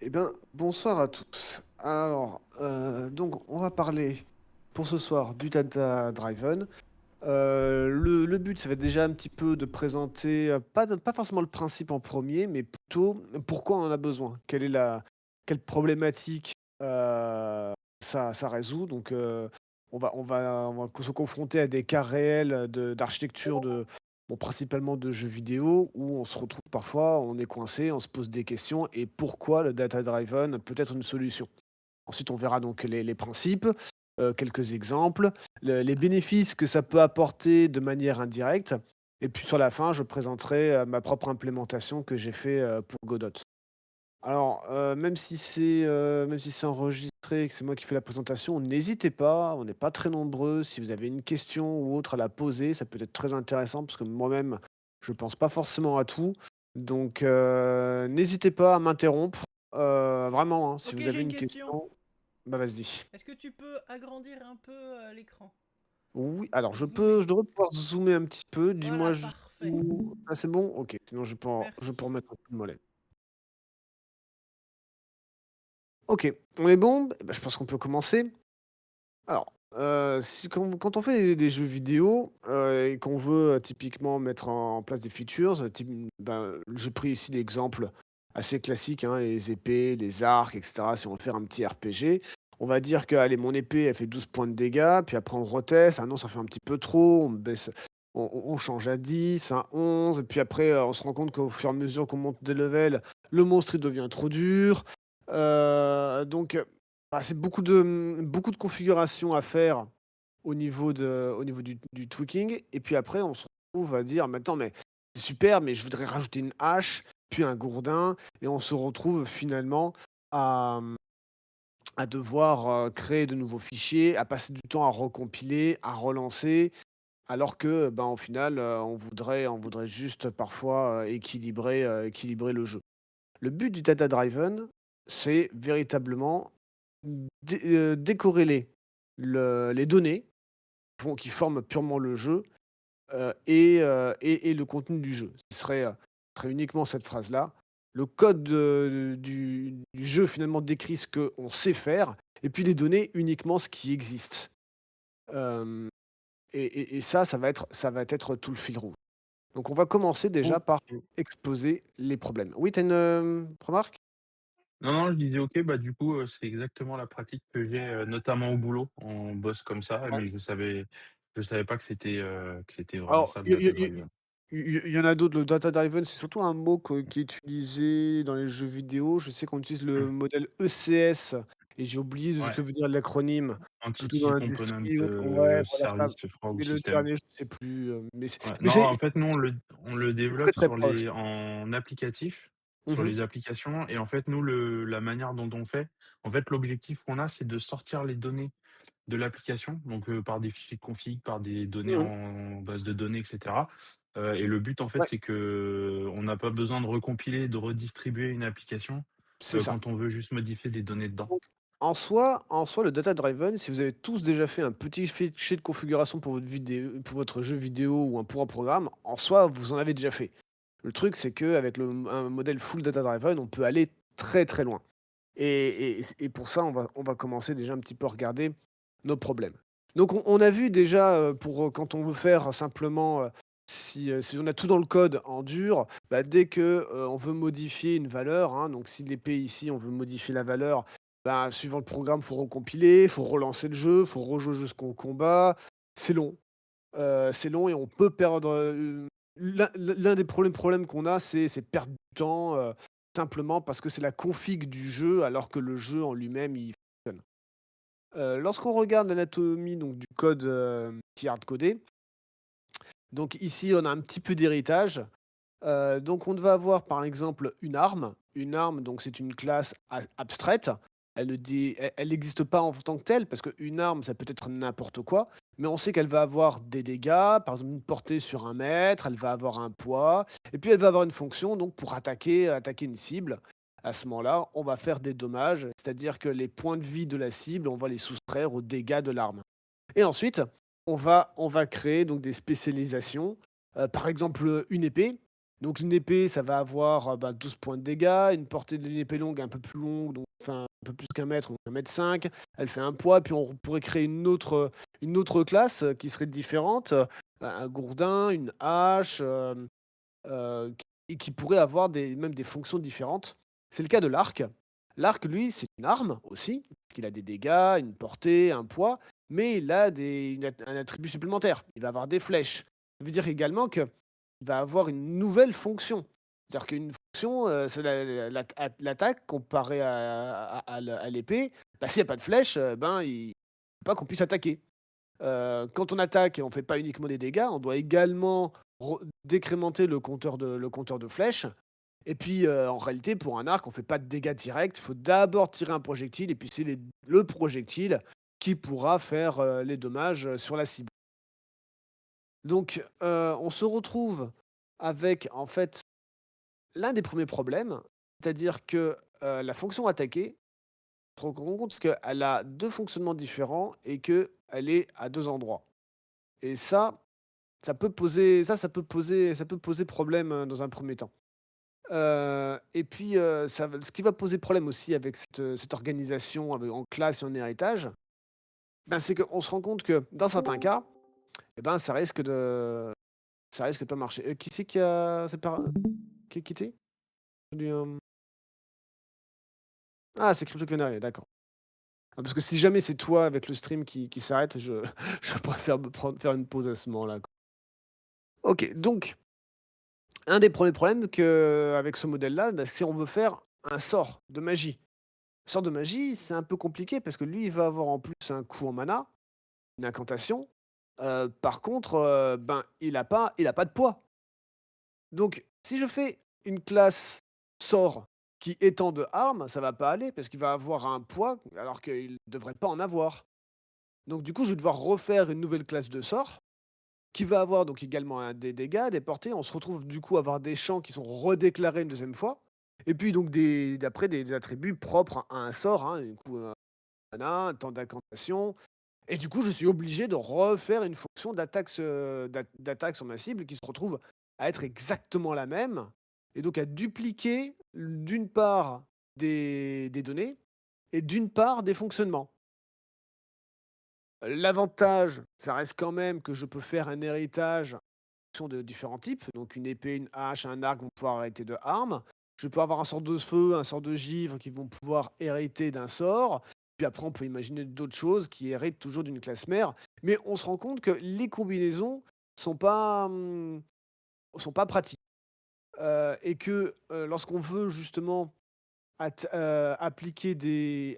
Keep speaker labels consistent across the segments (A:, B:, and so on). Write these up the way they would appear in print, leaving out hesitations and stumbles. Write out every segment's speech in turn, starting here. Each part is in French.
A: Eh bien, bonsoir à tous. Alors, donc, on va parler pour ce soir du data driven. Le but, ça va être déjà un petit peu de présenter, pas forcément le principe en premier, mais plutôt pourquoi on en a besoin. Quelle problématique ça résout. Donc, on va se confronter à des cas réels d'architecture bon, principalement de jeux vidéo, où on se retrouve parfois, on est coincé, on se pose des questions, et pourquoi le data driven peut être une solution. Ensuite, on verra donc les principes, quelques exemples, les bénéfices que ça peut apporter de manière indirecte, et puis sur la fin, je présenterai, ma propre implémentation que j'ai fait, pour Godot. Alors, même si c'est enregistré et que c'est moi qui fais la présentation, n'hésitez pas, on n'est pas très nombreux. Si vous avez une question ou autre à la poser, ça peut être très intéressant parce que moi-même, je pense pas forcément à tout. Donc, n'hésitez pas à m'interrompre, vraiment, hein, si
B: Ok,
A: vous
B: j'ai
A: avez
B: une
A: une
B: question.
A: question, bah, vas-y.
B: Est-ce que tu peux agrandir un peu l'écran?
A: Oui, alors
B: Zoomer.
A: je devrais pouvoir zoomer un petit peu.
B: Voilà,
A: Dis-moi
B: parfait.
A: jusqu'où ah, c'est bon? OK, sinon je
B: Merci.
A: peux en mettre un coup de molette. OK, on est bon? Bah, je pense qu'on peut commencer. Alors, si quand on fait des jeux vidéo, et qu'on veut, typiquement mettre en place des features, type ben, j'ai pris ici l'exemple assez classique, hein, les épées, les arcs et cetera. Si on veut faire un petit RPG, on va dire que, allez, mon épée, elle fait 12 points de dégâts, puis après on reteste: «Ah non, ça fait un petit peu trop», on baisse, on change à 10, à 11, et puis après, on se rend compte qu'au fur et à mesure qu'on monte des levels, le monstre, il devient trop dur. Donc, bah, c'est beaucoup de configurations à faire au niveau du tweaking, et puis après on se retrouve à dire: «Mais attends, mais c'est super, mais je voudrais rajouter une hache, puis un gourdin», et on se retrouve finalement à, à devoir, créer de nouveaux fichiers, à passer du temps à recompiler, à relancer, alors que, ben, au final, on voudrait juste parfois, équilibrer le jeu. Le but du data driven, c'est véritablement décorréler les données qui forment purement le jeu, et le contenu du jeu. Ce serait uniquement cette phrase-là. Le code, du jeu finalement décrit ce qu'on sait faire, et puis les données uniquement ce qui existe. Hem et ça, ça va être tout le fil rouge. Donc on va commencer déjà par
C: OK.
A: exposer les problèmes. Oui, tu as une, remarque?
C: Non, non, je disais OK, bah, du coup, c'est exactement la pratique que j'ai, notamment au boulot. On bosse comme ça, mais je savais pas que c'était vraiment
A: Alors,
C: ça le
A: il y
C: data
A: il y
C: driven.
A: il y en a d'autres. Le data driven, c'est surtout un mot qui est utilisé dans les jeux vidéo. Je sais qu'on utilise le
C: Mmh.
A: modèle ECS, et j'ai oublié de ce
C: Ouais,
A: que veut dire l'acronyme, plutôt dans
C: Entity Component,
A: l'industrie. Ouais, voilà ça.
C: Service, je crois, ou
A: Mais le
C: système.
A: dernier, je sais plus, mais c'est
C: Ouais,
A: mais
C: non, en fait, nous, on le
A: c'est très,
C: développe
A: très
C: sur
A: proche.
C: les en applicatif, sur
A: Mmh.
C: les applications et en fait, nous, la manière dont on fait, en fait, l'objectif qu'on a, c'est de sortir les données de l'application, donc par des fichiers de config, par des données
A: Mmh.
C: en base de données et cetera, et le but, en fait,
A: Ouais,
C: c'est que on n'a pas besoin de recompiler, de redistribuer une application,
A: c'est ça.
C: quand on veut juste modifier des données dedans.
A: Donc, en soi, le data driven, si vous avez tous déjà fait un petit fichier de configuration pour votre jeu vidéo ou pour un programme, en soi, vous en avez déjà fait. Le truc, c'est qu'avec un modèle full data driven, on peut aller très, très loin. Et pour ça, on va commencer déjà un petit peu à regarder nos problèmes. Donc on a vu déjà, quand on veut faire simplement, si on a tout dans le code en dur, bah, dès que, on veut modifier une valeur, hein, donc si l'épée ici, on veut modifier la valeur, bah, suivant le programme, faut recompiler, faut relancer le jeu, faut rejouer jusqu'au combat. C'est long. C'est long, et on peut perdre, l'un des problèmes qu'on a, c'est perdre du temps, simplement parce que c'est la config du jeu, alors que le jeu en lui-même, il fonctionne. Lorsqu'on regarde l'anatomie donc du code, qui est hardcodé, donc ici, on a un petit peu d'héritage. Donc on va avoir par exemple une arme. Une arme, donc c'est une classe abstraite. Elle n'existe pas en tant que telle, parce qu'une arme, ça peut être n'importe quoi, mais on sait qu'elle va avoir des dégâts, par exemple une portée sur un mètre, elle va avoir un poids, et puis elle va avoir une fonction donc pour attaquer une cible. À ce moment-là, on va faire des dommages, c'est-à-dire que les points de vie de la cible, on va les soustraire aux dégâts de l'arme. Et ensuite, on va créer donc des spécialisations, par exemple, une épée. Donc une épée, ça va avoir, 12 points de dégâts, une portée d'une épée longue un peu plus longue, donc enfin un peu plus qu'1 mètre, donc 1,5 m. Elle fait un poids, puis on pourrait créer une autre classe, qui serait différente, un gourdin, une hache, et qui pourrait avoir même des fonctions différentes. C'est le cas de l'arc. L'arc, lui, c'est une arme aussi, parce qu'il a des dégâts, une portée, un poids, mais il a un attribut supplémentaire. Il va avoir des flèches. Ça veut dire également qu'il va avoir une nouvelle fonction. C'est-à-dire qu'une fonction, c'est l'attaque comparée à l'épée. Bah, s'il n'y a pas de flèche, ben, il faut pas qu'on puisse attaquer. Quand on attaque et on fait pas uniquement des dégâts, on doit également décrémenter le compteur de flèches. Et puis, en réalité, pour un arc, on fait pas de dégâts directs. Il faut d'abord tirer un projectile et puis c'est le projectile qui pourra faire, les dommages, sur la cible. Donc, on se retrouve avec, en fait, l'un des premiers problèmes, c'est-à-dire que, la fonction attaquer, on se rend compte qu'elle a 2 fonctionnements différents et qu'elle est à 2 endroits. Et ça peut poser problème, dans un premier temps. Et puis, ce qui va poser problème aussi avec cette organisation en classe et en héritage, ben, c'est qu'on se rend compte que dans certains cas, et ben, ça risque de pas marcher. Qui c'est qui a s'est par qui est quitté? Du, Ah, c'est Crypto Canary, d'accord. Ah, parce que si jamais c'est toi avec le stream qui s'arrête, je préfère me prendre faire une pause à ce moment-là, quoi. OK, donc un des premiers problèmes avec ce modèle-là, bah, c'est on veut faire un sort de magie. Sort de magie, c'est un peu compliqué parce que lui, il va avoir en plus un coût en mana, une incantation. Par contre, ben, il a pas de poids. Donc si je fais une classe sort qui étend de armes, ça va pas aller parce qu'il va avoir un poids alors qu'il ne devrait pas en avoir. Donc du coup, je vais devoir refaire une nouvelle classe de sort qui va avoir donc également des dégâts, des portées. On se retrouve du coup à avoir des champs qui sont redéclarés une deuxième fois. Et puis donc des attributs propres à un sort, hein, du coup, mana, un temps d'incantation. Et du coup, je suis obligé de refaire une fonction d'attaque sur ma cible qui se retrouve à être exactement la même et donc à dupliquer d'une part des données et d'une part des fonctionnements. L'avantage, ça reste quand même que je peux faire un héritage en fonction de différents types. Donc une épée, une hache, un arc vont pouvoir hériter de armes. Je peux avoir un sort de feu, un sort de givre qui vont pouvoir hériter d'un sort. Puis après, on peut imaginer d'autres choses qui héritent toujours d'une classe mère. Mais on se rend compte que les combinaisons sont pas, sont pas pratiques. Et que lorsqu'on veut justement appliquer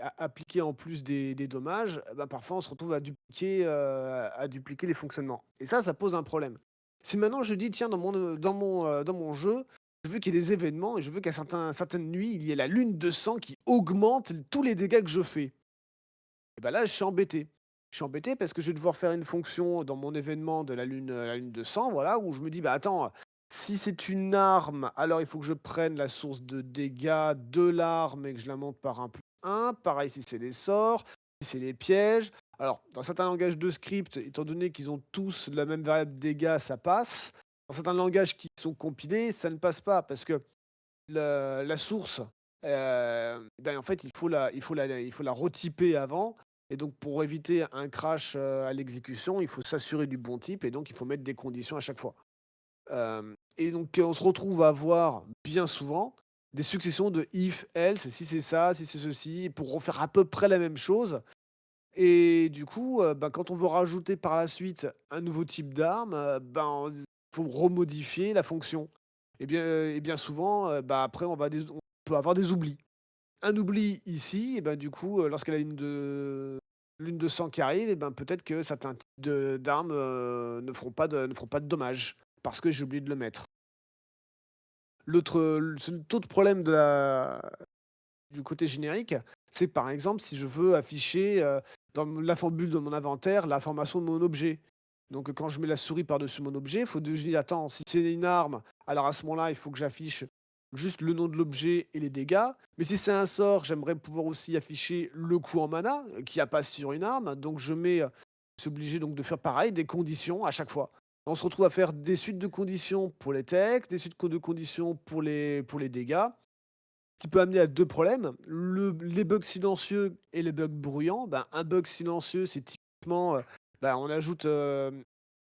A: en plus des dommages, bah, parfois on se retrouve à dupliquer les fonctionnements et ça pose un problème. Si maintenant je dis: «Tiens, dans mon jeu, je veux qu'il y ait des événements et je veux qu'à certaines nuits, il y ait la lune de sang qui augmente tous les dégâts que je fais», et bah, là, je suis embêté. Je suis embêté parce que je vais devoir faire une fonction dans mon événement de la lune de sang, voilà, où je me dis: «Bah, attends, si c'est une arme, alors il faut que je prenne la source de dégâts de l'arme et que je la monte par 1+1. Pareil si c'est les sorts, si c'est les pièges». Alors, dans certains langages de script, étant donné qu'ils ont tous la même variable dégâts, ça passe. Dans certains langages qui sont compilés, ça ne passe pas parce que la source, ben, en fait, il faut la retyper avant et donc pour éviter un crash, à l'exécution, il faut s'assurer du bon type et donc il faut mettre des conditions à chaque fois. Et donc, on se retrouve à avoir bien souvent des successions de if, else, si c'est ça, si c'est ceci, pour refaire à peu près la même chose et du coup, ben, quand on veut rajouter par la suite un nouveau type d'arme, ben, faut remodifier la fonction et bien souvent, bah, après on peut avoir des oublis. Un oubli ici et ben, du coup, lorsqu'il y a l'une de sang qui arrive et ben, peut-être que certains types d'armes, ne feront pas de dommages parce que j'ai oublié de le mettre. L'autre problème du côté générique, c'est que, par exemple, si je veux afficher, dans la formule de mon inventaire, l'information de mon objet. Donc, quand je mets la souris par-dessus mon objet, il faut que je dise: «Attends, si c'est une arme, alors à ce moment-là, il faut que j'affiche juste le nom de l'objet et les dégâts. Mais si c'est un sort, j'aimerais pouvoir aussi afficher le coût en mana, qu'il y a pas sur une arme». Donc je suis obligé donc de faire pareil, des conditions à chaque fois. On se retrouve à faire des suites de conditions pour les textes, des suites de conditions pour les dégâts, qui peut amener à 2 problèmes. Les bugs silencieux et les bugs bruyants. Ben, un bug silencieux, c'est typiquement, on ajoute,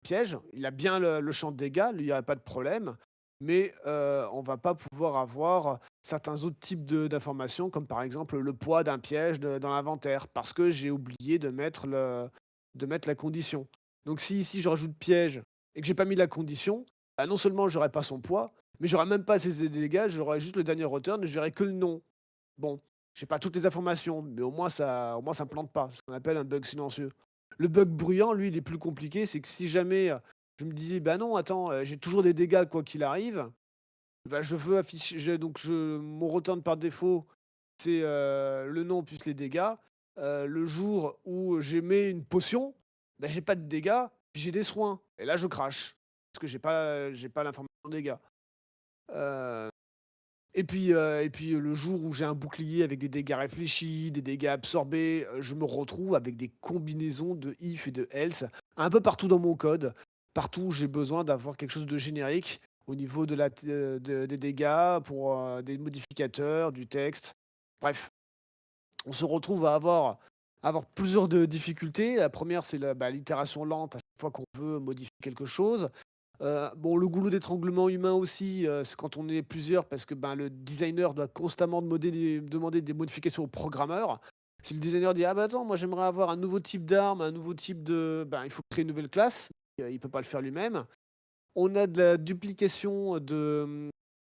A: piège, il a bien le champ de dégâts, lui, il y a pas de problème, mais on va pas pouvoir avoir certains autres types d'informations, comme par exemple le poids d'un piège dans l'inventaire, parce que j'ai oublié de mettre la condition. Donc si ici je rajoute piège et que j'ai pas mis la condition, bah, non seulement j'aurai pas son poids, mais j'aurai même pas ses dégâts, j'aurai juste le dernier return et j'aurai que le nom. Bon, j'ai pas toutes les informations, mais au moins ça me plante pas, ce qu'on appelle un bug silencieux. Le bug bruyant, lui, il est plus compliqué, c'est que si jamais, je me disais: «Bah non, attends, j'ai toujours des dégâts quoi qu'il arrive», bah, je veux afficher mon return par défaut, c'est, le nom plus les dégâts. Le jour où j'émets une potion, bah, j'ai pas de dégâts, puis j'ai des soins et là je crache parce que j'ai pas l'information dégâts. Heu et puis, le jour où j'ai un bouclier avec des dégâts réfléchis, des dégâts absorbés, je me retrouve avec des combinaisons de if et de else un peu partout dans mon code. Partout où j'ai besoin d'avoir quelque chose de générique au niveau de la t des dégâts pour, des modificateurs, du texte. Bref, on se retrouve à avoir plusieurs de difficultés. La première, c'est l'itération lente à chaque fois qu'on veut modifier quelque chose. Bon, le goulot d'étranglement humain aussi, c'est quand on est plusieurs parce que, ben, le designer doit constamment demander des modifications au programmeur. Si le designer dit: «Ah bah, attends, moi j'aimerais avoir un nouveau type d'arme, un nouveau type de», ben, il faut créer une nouvelle classe, il peut pas le faire lui-même. On a de la duplication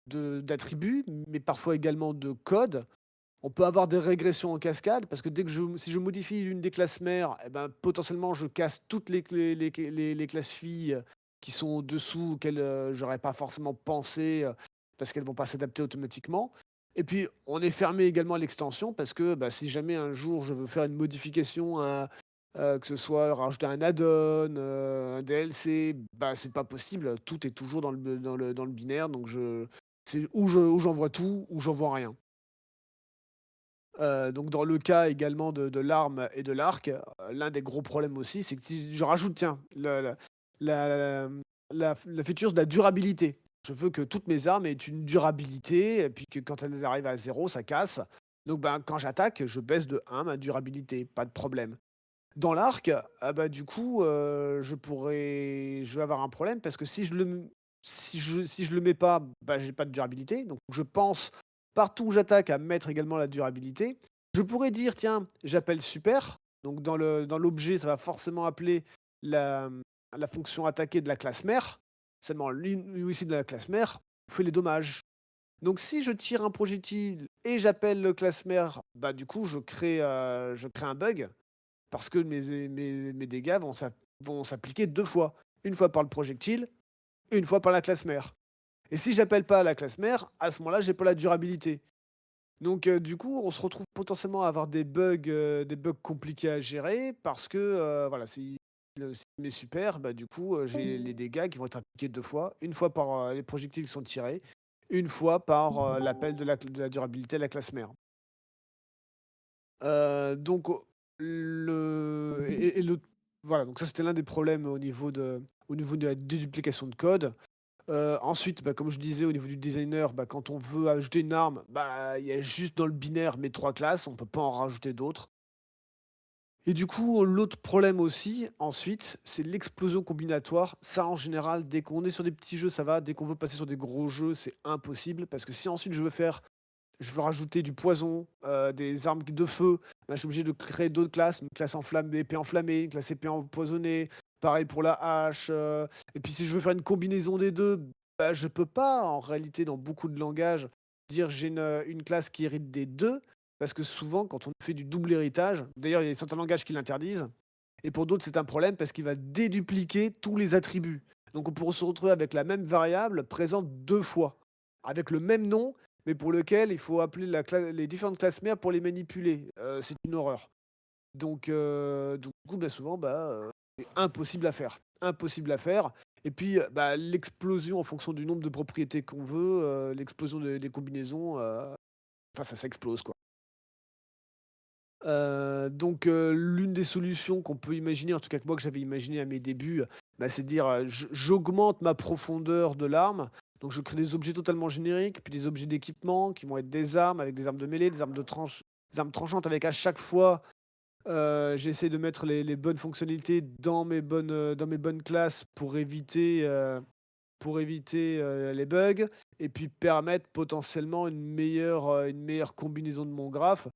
A: d'attributs, mais parfois également de code. On peut avoir des régressions en cascade parce que si je modifie l'une des classes mères, et ben, potentiellement, je casse toutes les classes filles, qui sont au-dessous, auxquelles, j'aurais pas forcément pensé, parce qu'elles vont pas s'adapter automatiquement. Et puis, on est fermé également à l'extension parce que, bah, si jamais un jour je veux faire une modification, que ce soit rajouter un add-on, un DLC, bah, c'est pas possible. Tout est toujours dans le binaire, donc c'est ou j'envoie tout ou j'envoie rien. Donc dans le cas également de l'arme et de l'arc, l'un des gros problèmes aussi, c'est que si je rajoute, tiens, la, la feature de la durabilité. Je veux que toutes mes armes aient une durabilité et puis que quand elles arrivent à zéro, ça casse. Donc ben, quand j'attaque, je baisse de 1 ma durabilité, pas de problème. Dans l'arc, ah bah, du coup, je vais avoir un problème parce que si je le mets pas, bah, j'ai pas de durabilité. Donc je pense, partout où j'attaque, à mettre également la durabilité. Je pourrais dire: «Tiens, j'appelle super», donc dans l'objet, ça va forcément appeler la, la fonction attaquée de la classe mère. Seulement lui aussi de la classe mère fait les dommages. Donc si je tire un projectile et j'appelle le classe mère, bah, du coup, je crée un bug parce que mes dégâts vont s'appliquer 2 fois. Une fois par le projectile et une fois par la classe mère. Et si j'appelle pas la classe mère, à ce moment-là, j'ai pas la durabilité. Donc du coup, on se retrouve potentiellement à avoir des bugs compliqués à gérer parce que, voilà, si mes super, bah, du coup, j'ai les dégâts qui vont être appliqués 2 fois. Une fois par, les projectiles qui sont tirés, une fois par, l'appel de la durabilité à la classe mère. Donc le et le voilà, donc ça, c'était l'un des problèmes au niveau de la déduplication de code. Ensuite, bah, comme je disais, au niveau du designer, bah, quand on veut ajouter une arme, bah, il y a juste dans le binaire mes 3 classes, on peut pas en rajouter d'autres. Et du coup, l'autre problème aussi, ensuite, c'est l'explosion combinatoire. Ça, en général, dès qu'on est sur des petits jeux, ça va. Dès qu'on veut passer sur des gros jeux, c'est impossible parce que si ensuite je veux rajouter du poison, des armes de feu, bah, je suis obligé de créer d'autres classes, une classe enflammée, épée enflammée, une classe épée empoisonnée, pareil pour la hache, et puis si je veux faire une combinaison des 2, bah, je peux pas en réalité dans beaucoup de langages dire: «J'ai une classe qui hérite des 2, parce que souvent quand on fait du double héritage, d'ailleurs il y a certains langages qui l'interdisent et pour d'autres c'est un problème parce qu'il va dédupliquer tous les attributs. Donc on pourrait se retrouver avec la même variable présente 2 fois, avec le même nom mais pour lequel il faut appeler les différentes classes mères pour les manipuler. C'est une horreur. Donc du coup, bah, souvent, c'est impossible à faire. Impossible à faire et puis, bah, l'explosion en fonction du nombre de propriétés qu'on veut, l'explosion des combinaisons, enfin ça explose, quoi. L'une des solutions qu'on peut imaginer, en tout cas que moi que j'avais imaginé à mes débuts, bah, c'est de dire, j'augmente ma profondeur de l'arme. Donc je crée des objets totalement génériques, puis des objets d'équipement qui vont être des armes avec des armes de mêlée, des armes tranchantes avec à chaque fois, j'essaie de mettre les bonnes fonctionnalités dans mes bonnes classes pour éviter, les bugs et puis permettre potentiellement une meilleure combinaison de mon graphe.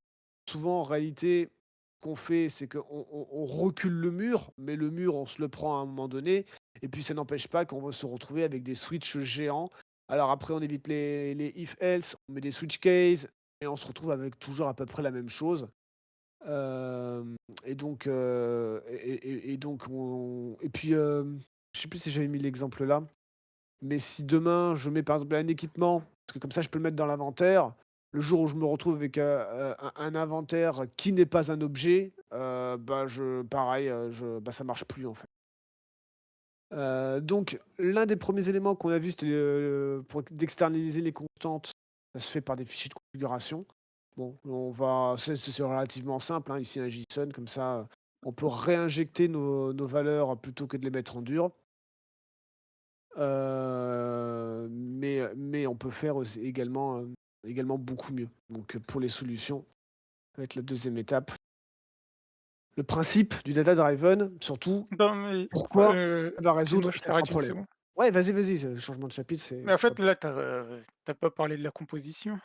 A: Souvent, en réalité, ce qu'on fait, c'est qu'on recule le mur, mais le mur, on se le prend à un moment donné et puis ça n'empêche pas qu'on va se retrouver avec des switches géants. Alors après, on évite les if else, on met des switch case et on se retrouve avec toujours à peu près la même chose. Hem je sais plus si j'avais mis l'exemple là, mais si demain je mets par exemple un équipement, parce que comme ça je peux le mettre dans l'inventaire, le jour où je me retrouve avec, un inventaire qui n'est pas un objet, bah, je pareil, ça marche plus en fait. Donc l'un des premiers éléments qu'on a vu, c'était, pour d'externaliser les constantes. Ça se fait par des fichiers de configuration. Bon, c'est relativement simple, hein, ici un JSON comme ça, on peut réinjecter nos valeurs plutôt que de les mettre en dur. Mais on peut faire aussi également beaucoup mieux. Donc, pour les solutions, ça va être la deuxième étape. Le principe du data driven, surtout,
D: Non, mais
A: pourquoi ça va
D: excuse-moi,
A: résoudre
D: je
A: ces 3
D: t'arrête une
A: problèmes.
D: seconde.
A: Ouais, vas-y, changement de chapitre,
D: Mais en
A: c'est
D: fait,
A: top.
D: là, tu pas parlé de la composition.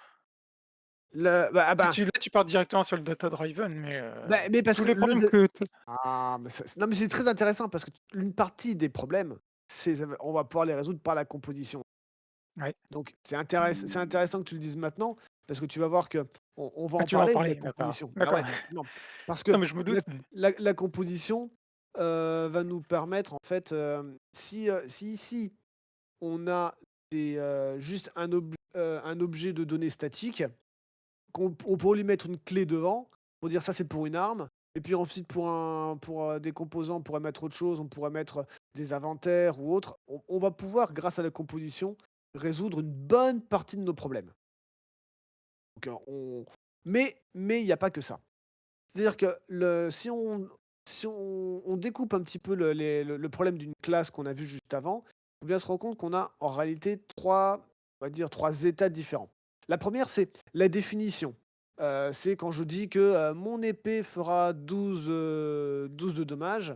A: Le bah, ah bah,
D: Tu pars directement sur le data driven, mais
A: mais parce
D: tous
A: que
D: les
A: le
D: problèmes
A: de
D: que tu
A: mais ça non, mais c'est très intéressant parce que une partie des problèmes, on va pouvoir les résoudre par la composition.
D: ouais.
A: Donc c'est intéressant que tu le dises maintenant, parce que tu vas voir qu'on va
D: Ah,
A: en
D: tu vas en
A: parler de la
D: parler? D'accord,
A: composition. Bah, ouais,
D: d'accord.
A: effectivement. Parce
D: Non,
A: que
D: mais je me
A: la
D: doute, mais
A: la composition, va nous permettre en fait, si ici on a juste un objet de données statique, on pourrait lui mettre une clé devant, pour dire ça c'est pour une arme et puis ensuite des composants, on pourrait mettre autre chose, on pourrait mettre des inventaires ou autre. On va pouvoir, grâce à la composition, résoudre une bonne partie de nos problèmes. Donc, mais il y a pas que ça. C'est-à-dire que si on découpe un petit peu le problème d'une classe qu'on a vu juste avant, on bien se rendre compte qu'on a en réalité 3, on va dire 3 états différents. La première, c'est la définition. C'est quand je dis que, mon épée fera 12 de dommages.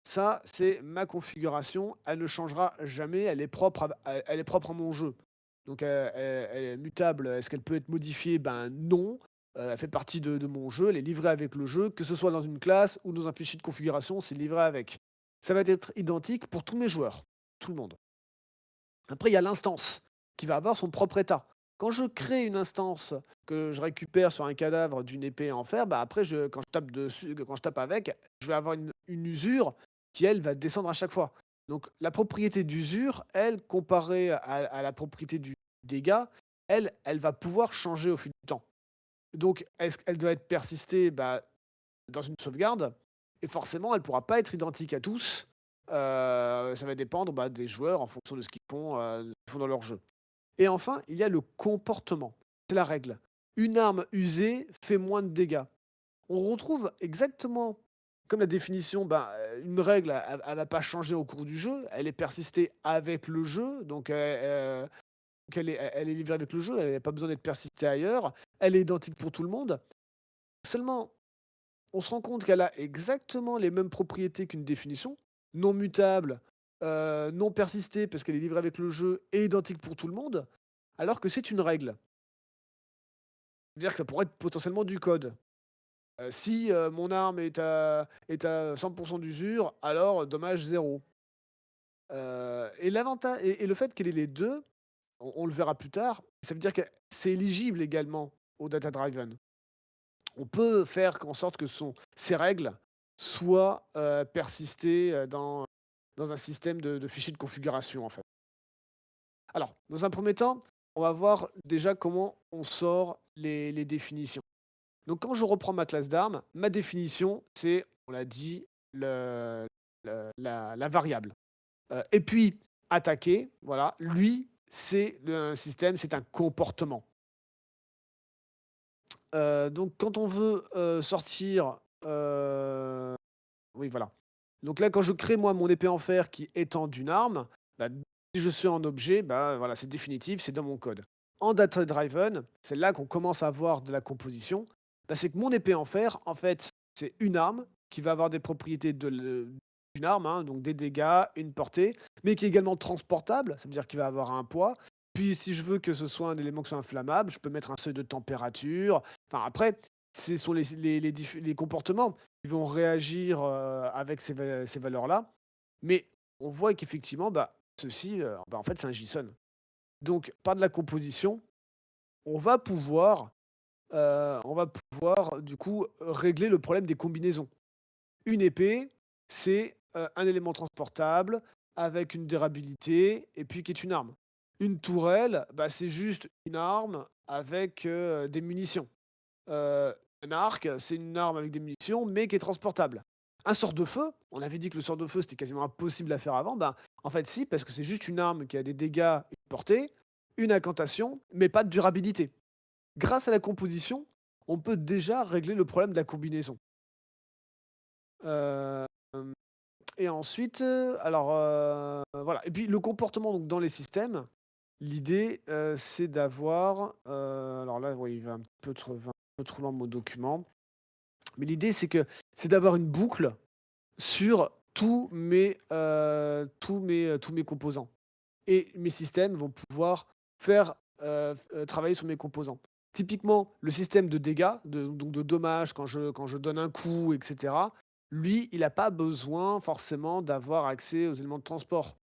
A: Ça, c'est ma configuration, elle ne changera jamais, elle est propre à mon jeu. Donc, elle est mutable. Est-ce qu'elle peut être modifiée? Ben non. Elle fait partie de mon jeu, elle est livrée avec le jeu, que ce soit dans une classe ou dans un fichier de configuration, c'est livré avec. Ça va être identique pour tous mes joueurs, tout le monde. Après, il y a l'instance qui va avoir son propre état. Quand je crée une instance que je récupère sur un cadavre d'une épée en fer, bah après, quand je tape avec, je vais avoir une usure qui, elle, va descendre à chaque fois. Donc, la propriété d'usure, elle, comparée à la propriété du dégât, elle va pouvoir changer au fil du temps. Donc, est-ce qu'elle doit être persistée? Bah, dans une sauvegarde et forcément, elle pourra pas être identique à tous. Ça va dépendre, bah, des joueurs en fonction de ce qu'ils font dans leur jeu. Et enfin, il y a le comportement. C'est la règle. Une arme usée fait moins de dégâts. On retrouve exactement comme la définition, bah, une règle, elle va pas changer au cours du jeu, elle est persistée avec le jeu, elle est livrée avec le jeu, elle a pas besoin d'être persistée ailleurs. Elle est identique pour tout le monde. Seulement, on se rend compte qu'elle a exactement les mêmes propriétés qu'une définition, non mutable, non persistée parce qu'elle est livrée avec le jeu et identique pour tout le monde, alors que c'est une règle. C'est-à-dire que ça pourrait être potentiellement du code. Si, mon arme est à 100 d'usure, alors dommage 0. Et le fait qu'elle ait les 2, on le verra plus tard, ça veut dire que c'est éligible également au data driven. On peut faire en sorte que ces règles soient, persistées, dans un système de fichiers de configuration, en fait. Alors, dans un premier temps, on va voir déjà comment on sort les définitions. Donc quand je reprends ma classe d'armes, ma définition, c'est, on l'a dit, la variable. Et puis attaquer, voilà, lui, c'est un système, c'est un comportement. Donc quand on veut, sortir, oui, voilà. Donc là, quand je crée moi mon épée en fer qui étend d'une arme, bah, si je suis en objet, bah, voilà, c'est définitif, c'est dans mon code. En data driven, c'est là qu'on commence à avoir de la composition. Bah, c'est que mon épée en fer, en fait, c'est une arme qui va avoir des propriétés d'une arme, hein, donc des dégâts, une portée, mais qui est également transportable, ça veut dire qu'il va avoir un poids. Puis si je veux que ce soit un élément qui soit inflammable, je peux mettre un seuil de température. Enfin après, ce sont les comportements qui vont réagir, avec ces valeurs-là. Mais on voit qu'effectivement, bah, ceci, bah, en fait, c'est un JSON. Donc par de la composition, on va pouvoir, du coup, régler le problème des combinaisons. Une épée, c'est, un élément transportable avec une durabilité et puis qui est une arme. Une tourelle, bah, c'est juste une arme avec, des munitions. Heu, un arc, c'est une arme avec des munitions, mais qui est transportable. Un sort de feu, on avait dit que le sort de feu, c'était quasiment impossible à faire avant, ben, en fait si, parce que c'est juste une arme qui a des dégâts, une portée, une incantation, mais pas de durabilité. Grâce à la composition, on peut déjà régler le problème de la combinaison. Hem et ensuite, voilà et puis le comportement donc dans les systèmes, l'idée, c'est d'avoir, alors là, oui, il va un peu trop loin mon document. Mais l'idée, c'est d'avoir une boucle sur tous mes composants et mes systèmes vont pouvoir faire, travailler sur mes composants. Typiquement, le système de dégâts, de dommages quand je donne un coup et cetera, lui, il a pas besoin forcément d'avoir accès aux éléments de transport.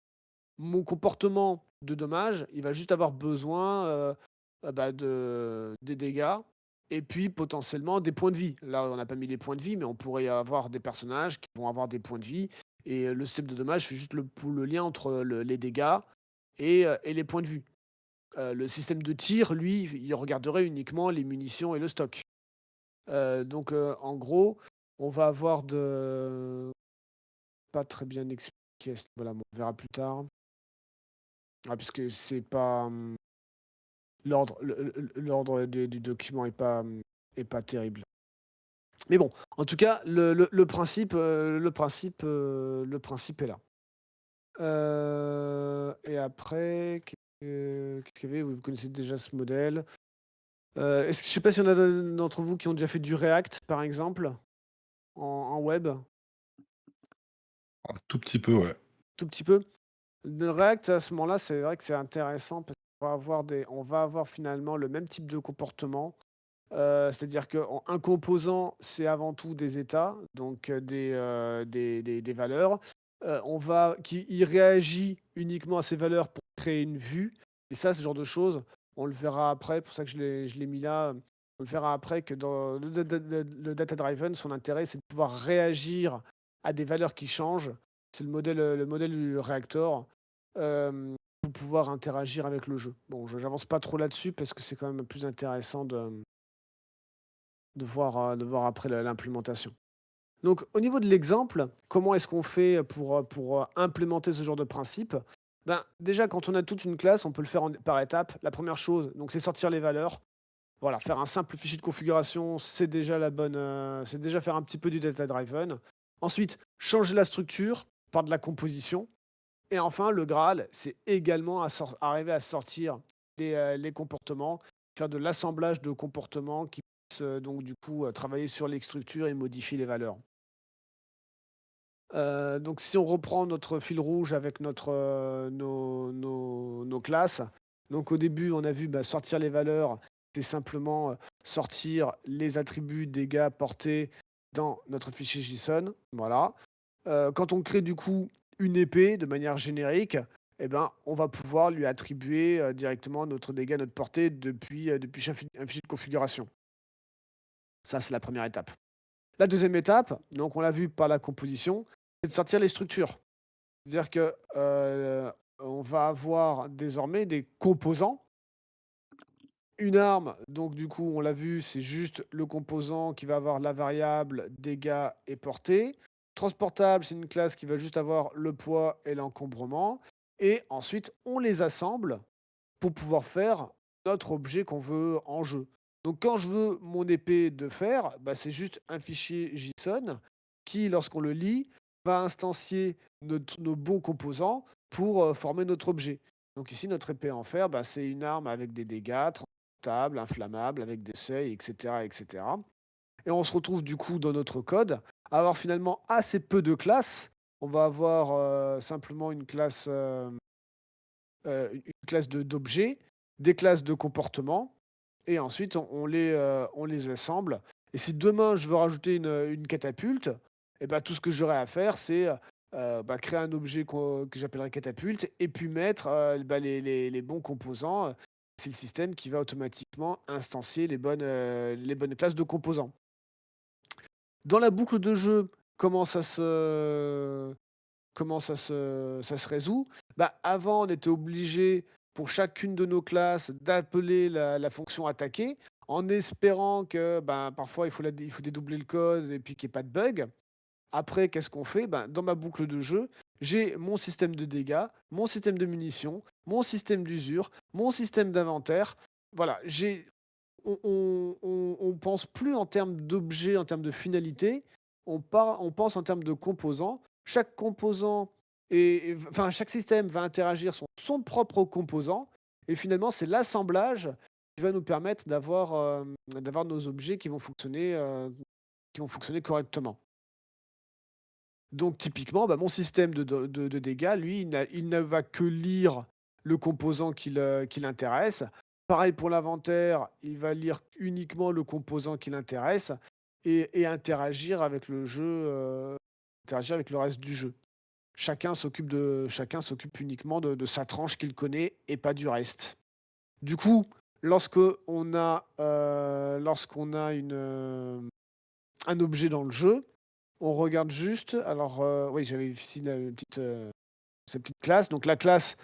A: Mon comportement de dommage, il va juste avoir besoin, bah, des dégâts et puis potentiellement des points de vie. Là, on n'a pas mis les points de vie, mais on pourrait avoir des personnages qui vont avoir des points de vie et le système de dommage fait juste le lien entre les dégâts et les points de vue. Le système de tir, lui, il regarderait uniquement les munitions et le stock. En gros, on va avoir de pas très bien expliqué à ce niveau-là, mais on verra plus tard. Ah, puisque c'est pas, l'ordre du document est pas terrible. Mais bon, en tout cas, le principe est là. Et après, qu'est-ce qu'il y avait? Oui, vous connaissez déjà ce modèle. Est-ce que je sais pas s'il y en a d'entre vous qui ont déjà fait du React, par exemple, en web?
E: Un tout petit peu, ouais.
A: Tout petit peu? Le React, à ce moment-là, c'est vrai que c'est intéressant parce on va avoir finalement le même type de comportement. C'est-à-dire qu'un composant, c'est avant tout des états, donc des valeurs. On va qui Il réagit uniquement à ces valeurs pour créer une vue et ça, ce genre de choses, on le verra après, pour ça que je l'ai mis là, on le verra après que dans le data driven, son intérêt, c'est de pouvoir réagir à des valeurs qui changent. C'est le modèle du Reactor, pour pouvoir interagir avec le jeu. Bon, je j'avance pas trop là-dessus parce que c'est quand même plus intéressant de voir après l'implémentation. Donc au niveau de l'exemple, comment est-ce qu'on fait pour, implémenter ce genre de principe? Ben, déjà quand on a toute une classe, on peut le faire par étapes. La première chose, donc c'est sortir les valeurs. Voilà, faire un simple fichier de configuration, c'est déjà faire un petit peu du data driven. Ensuite, changer la structure par de la composition et enfin le Graal, c'est également arriver à sortir les comportements, faire de l'assemblage de comportements qui puissent, donc du coup, travailler sur les structures et modifier les valeurs. Donc si on reprend notre fil rouge avec nos classes, donc au début on a vu, bah, sortir les valeurs, c'est simplement, sortir les attributs dégâts portés dans notre fichier JSON, voilà. Quand on crée du coup une épée de manière générique, eh ben, on va pouvoir lui attribuer, directement notre dégât, notre portée depuis un fichier de configuration. Ça, c'est la première étape. La deuxième étape, donc on l'a vu par la composition, c'est de sortir les structures. C'est-à-dire que, on va avoir désormais des composants. Une arme, donc du coup, on l'a vu, c'est juste le composant qui va avoir la variable dégâts et portée. Transportable, c'est une classe qui va juste avoir le poids et l'encombrement. Et ensuite, on les assemble pour pouvoir faire notre objet qu'on veut en jeu. Donc quand je veux mon épée de fer, bah, c'est juste un fichier JSON qui, lorsqu'on le lit, va instancier nos bons composants pour, former notre objet. Donc ici, notre épée en fer, bah, c'est une arme avec des dégâts, transportable, inflammable, avec des seuils et cetera et cetera. Et on se retrouve du coup dans notre code à avoir finalement assez peu de classes. On va avoir, simplement une classe, une classe d'objets, des classes de comportement et ensuite on les assemble et si demain je veux rajouter une catapulte et bah, tout ce que j'aurai à faire c'est, bah, créer un objet que j'appellerai catapulte et puis mettre, bah, les bons composants, c'est le système qui va automatiquement instancier les bonnes classes de composants. Dans la boucle de jeu, comment ça se ça se résout? Bah, avant, on était obligé, pour chacune de nos classes, d'appeler la fonction attaquer, en espérant que, ben, parfois, il faut dédoubler le code et puis qu'il y ait pas de bug. Après, qu'est-ce qu'on fait? Ben, dans ma boucle de jeu, j'ai mon système de dégâts, mon système de munitions, mon système d'usure, mon système d'inventaire. Voilà, on pense plus en termes d'objets, en termes de finalité, on pense en termes de composants. Chaque composant enfin, chaque système va interagir sur son propre composant et finalement, c'est l'assemblage qui va nous permettre d'avoir nos objets qui vont fonctionner correctement. Donc typiquement, bah, mon système de dégâts, lui, il ne va que lire le composant qui l'intéresse. Pareil pour l'inventaire, il va lire uniquement le composant qui l'intéresse et interagir avec le reste du jeu. Chacun s'occupe uniquement de sa tranche qu'il connaît et pas du reste. Du coup, lorsqu'on a un objet dans le jeu, on regarde juste alors, oui, j'avais ici cette petite classe. Donc la classe,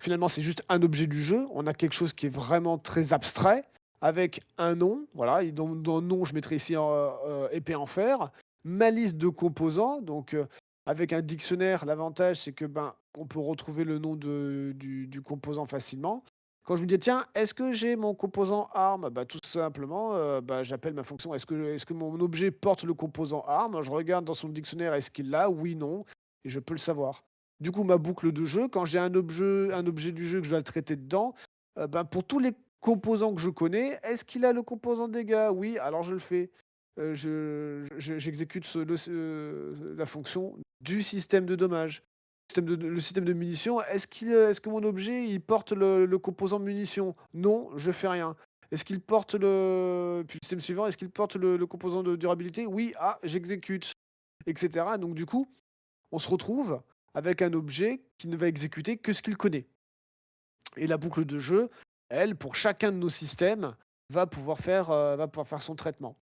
A: finalement, c'est juste un objet du jeu. On a quelque chose qui est vraiment très abstrait avec un nom, voilà et dans le nom, je mettrai ici épée en fer. Ma liste de composants, donc, avec un dictionnaire, l'avantage, c'est que, ben, on peut retrouver le nom du composant facilement. Quand je me dis: «Tiens, est-ce que j'ai mon composant arme?» Bah, tout simplement, bah, j'appelle ma fonction: «Est-ce que mon objet porte le composant arme?» Je regarde dans son dictionnaire, est-ce qu'il l'a? Oui, non et je peux le savoir. Du coup, ma boucle de jeu, quand j'ai un objet du jeu que je dois traiter dedans, ben, pour tous les composants que je connais, est-ce qu'il a le composant dégâts? Oui, alors je le fais. J'exécute la fonction du système de dommages. Le système de munitions, est-ce que mon objet, il porte le composant munitions? Non, je fais rien. Est-ce qu'il porte le puis le système suivant, est-ce qu'il porte le composant de durabilité? Oui, ah, j'exécute et cetera. Donc du coup, on se retrouve avec un objet qui ne va exécuter que ce qu'il connaît. Et la boucle de jeu, elle, pour chacun de nos systèmes, va pouvoir faire son traitement.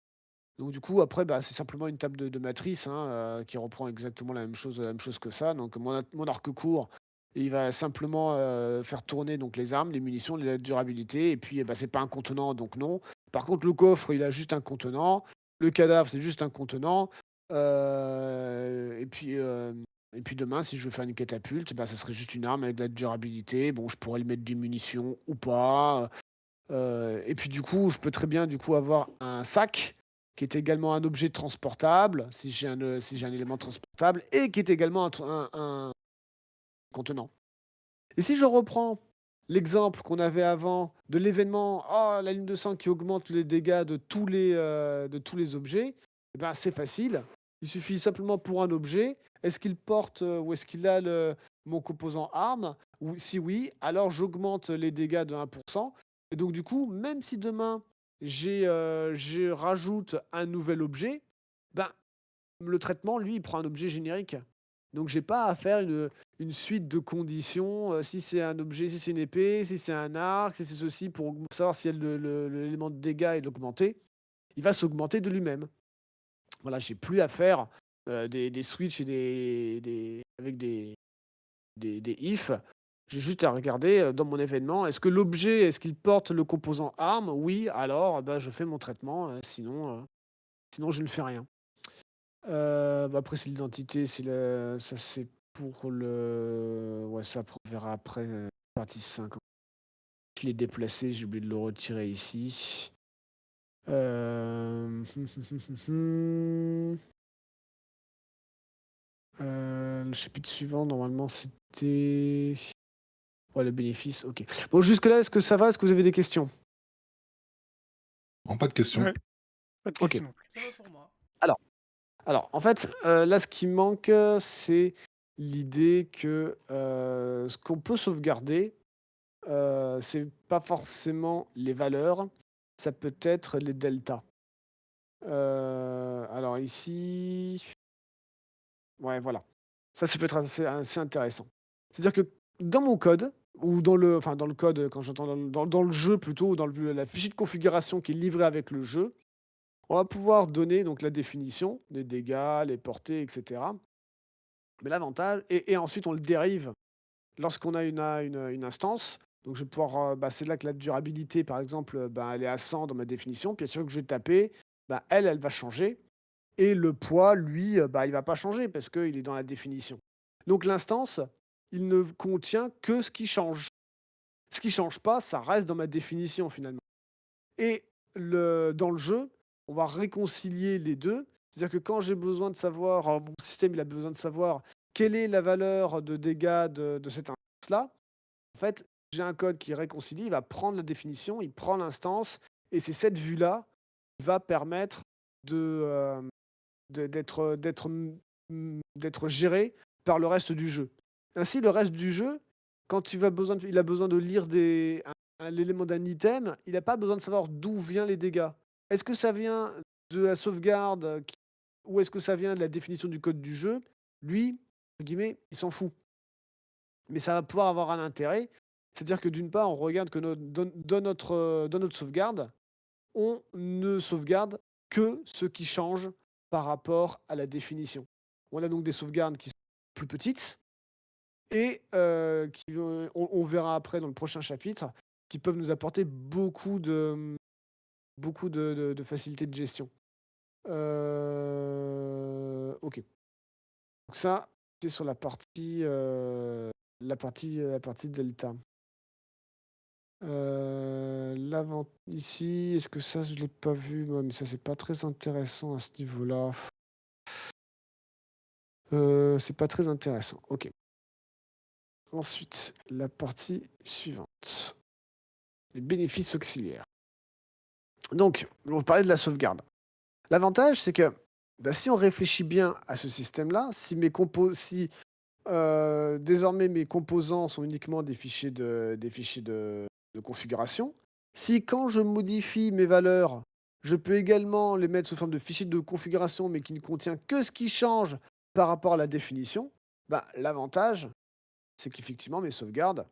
A: Donc du coup, après, bah, c'est simplement une table de matrice, hein, qui reprend exactement la même chose que ça. Donc mon arc court, il va simplement, faire tourner donc les armes, les munitions, la durabilité et puis, bah, c'est pas un contenant, donc non. Par contre, le coffre, il a juste un contenant. Le cadavre, c'est juste un contenant. Et puis demain, si je veux faire une catapulte, bah, ça serait juste une arme avec de la durabilité. Bon, je pourrais lui mettre des munitions ou pas, et puis du coup, je peux très bien du coup avoir un sac qui est également un objet transportable, si j'ai un élément transportable et qui est également un contenant. Et si je reprends l'exemple qu'on avait avant de l'événement: «Oh, la lune de sang qui augmente les dégâts de tous les objets», et ben, c'est facile. Il suffit simplement pour un objet, est-ce qu'il porte, ou est-ce qu'il a mon composant arme? Ou si oui, alors j'augmente les dégâts de 1 et donc du coup, même si demain je rajoute un nouvel objet, ben, le traitement, lui, il prend un objet générique. Donc j'ai pas à faire une suite de conditions, si c'est un objet, si c'est une épée, si c'est un arc, si c'est ceci pour savoir si elle l'élément de dégâts est augmenté. Il va s'augmenter de lui-même. Voilà, j'ai plus à faire, des switches et des avec des ifs. J'ai juste à regarder, dans mon événement, est-ce qu'il porte le composant arme? Oui, alors, bah, je fais mon traitement, sinon je ne fais rien. Bah, après c'est l'identité, ça c'est pour le ouais, ça après on verra après, partie 5. Je l'ai déplacé, j'ai oublié de le retirer ici. Le chapitre suivant, normalement, c'était... Ouais, le bénéfice, ok. Bon, jusque-là, est-ce que ça va? Est-ce que vous avez des questions?
E: Non, pas de questions.
D: Ouais, pas de
A: Ok.
D: question non plus.
B: Ça va pour moi.
A: Alors, en fait, là, ce qui manque, c'est l'idée que ce qu'on peut sauvegarder, c'est pas forcément les valeurs, ça peut être les deltas. Alors ici, ouais, voilà. Ça peut être assez intéressant. C'est-à-dire que dans mon code, ou dans le code, quand j'entends dans le jeu plutôt, ou dans la fichier de configuration qui est livrée avec le jeu, on va pouvoir donner donc la définition des dégâts, les portées, et cetera. Mais l'avantage et ensuite on le dérive lorsqu'on a une instance. Donc je vais pouvoir, c'est là que la durabilité par exemple, elle est à 100 dans ma définition, puis à chaque fois que je vais taper, elle va changer et le poids lui, il va pas changer parce qu'il est dans la définition. Donc l'instance, il ne contient que ce qui change. Ce qui change pas, ça reste dans ma définition finalement. Et dans le jeu, on va réconcilier les 2. C'est-à-dire que quand j'ai besoin de savoir, mon système il a besoin de savoir quelle est la valeur de dégâts de cette instance-là, en fait, j'ai un code qui réconcilie, il va prendre la définition, il prend l'instance et c'est cette vue-là qui va permettre de, d'être géré par le reste du jeu. Ainsi, le reste du jeu, quand il a besoin de lire l'élément d'un item, il n'a pas besoin de savoir d'où viennent les dégâts. Est-ce que ça vient de la sauvegarde ou est-ce que ça vient de la définition du code du jeu? Lui, entre guillemets, il s'en fout. Mais ça va pouvoir avoir un intérêt. C'est-à-dire que d'une part, on regarde que dans notre sauvegarde, on ne sauvegarde que ce qui change par rapport à la définition. On a donc des sauvegardes qui sont plus petites et on verra après dans le prochain chapitre, qui peuvent nous apporter beaucoup de facilité de gestion. OK. Donc ça, c'est sur la partie delta. Ici, est-ce que ça, je l'ai pas vu moi? Mais ça, c'est pas très intéressant à ce niveau-là. C'est pas très intéressant. OK. Ensuite, la partie suivante. Les bénéfices auxiliaires. Donc, on parlait de la sauvegarde. L'avantage, c'est que, si on réfléchit bien à ce système-là, si désormais mes composants sont uniquement des fichiers de configuration, si quand je modifie mes valeurs, je peux également les mettre sous forme de fichiers de configuration, mais qui ne contient que ce qui change par rapport à la définition, l'avantage, c'est qu'effectivement mes sauvegardes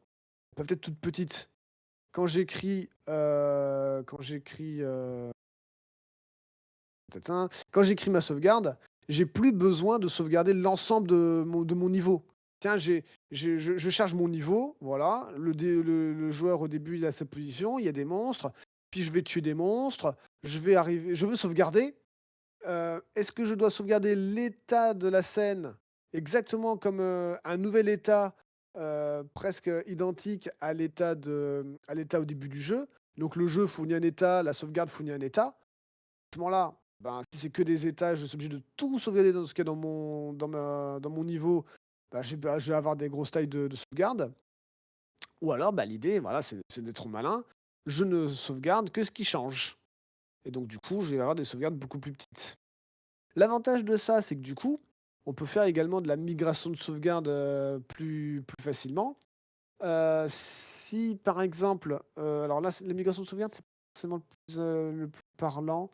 A: peuvent être toutes petites. Quand j'écris, quand j'écris ma sauvegarde, j'ai plus besoin de sauvegarder l'ensemble de mon niveau. Tiens, je charge mon niveau, voilà, le joueur au début il a sa position, il y a des monstres, puis je vais tuer des monstres, je veux sauvegarder. Est-ce que je dois sauvegarder l'état de la scène exactement comme, un nouvel état, presque identique à l'état au début du jeu? Donc le jeu fournit un état, la sauvegarde fournit un état. À ce moment-là, si c'est que des états, je suis obligé de tout sauvegarder dans ce qu'il y a dans mon niveau, je vais avoir des grosses tailles de sauvegarde. Ou alors, l'idée, voilà, c'est d'être malin. Je ne sauvegarde que ce qui change et donc du coup, je vais avoir des sauvegardes beaucoup plus petites. L'avantage de ça, c'est que du coup, on peut faire également de la migration de sauvegarde, plus facilement. Si par exemple, alors là, la migration de sauvegarde, c'est pas forcément le plus parlant.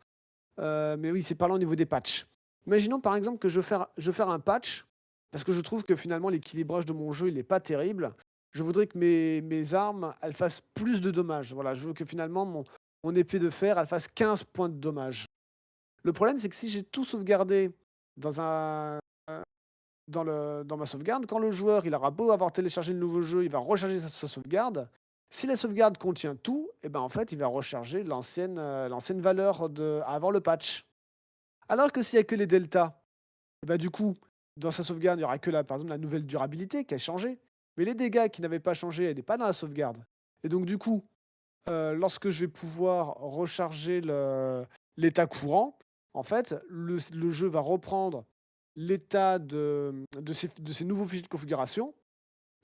A: Mais oui, c'est parlant au niveau des patchs. Imaginons par exemple que je veux faire un patch, parce que je trouve que finalement l'équilibrage de mon jeu, il est pas terrible. Je voudrais que mes armes, elles fassent plus de dommages. Voilà, je veux que finalement mon épée de fer, elle fasse 15 points de dommage. Le problème, c'est que si j'ai tout sauvegardé dans un dans ma sauvegarde, quand le joueur, il aura beau avoir téléchargé le nouveau jeu, il va recharger sa sauvegarde. Si la sauvegarde contient tout, et en fait, il va recharger l'ancienne valeur avant le patch. Alors que s'il y a que les deltas, du coup, dans sa sauvegarde, il y aura que par exemple, la nouvelle durabilité qui a changé. Mais les dégâts qui n'avaient pas changé, elle est pas dans la sauvegarde. Et donc du coup, lorsque je vais pouvoir recharger l'état courant, en fait, le jeu va reprendre l'état de ces nouveaux fichiers de configuration,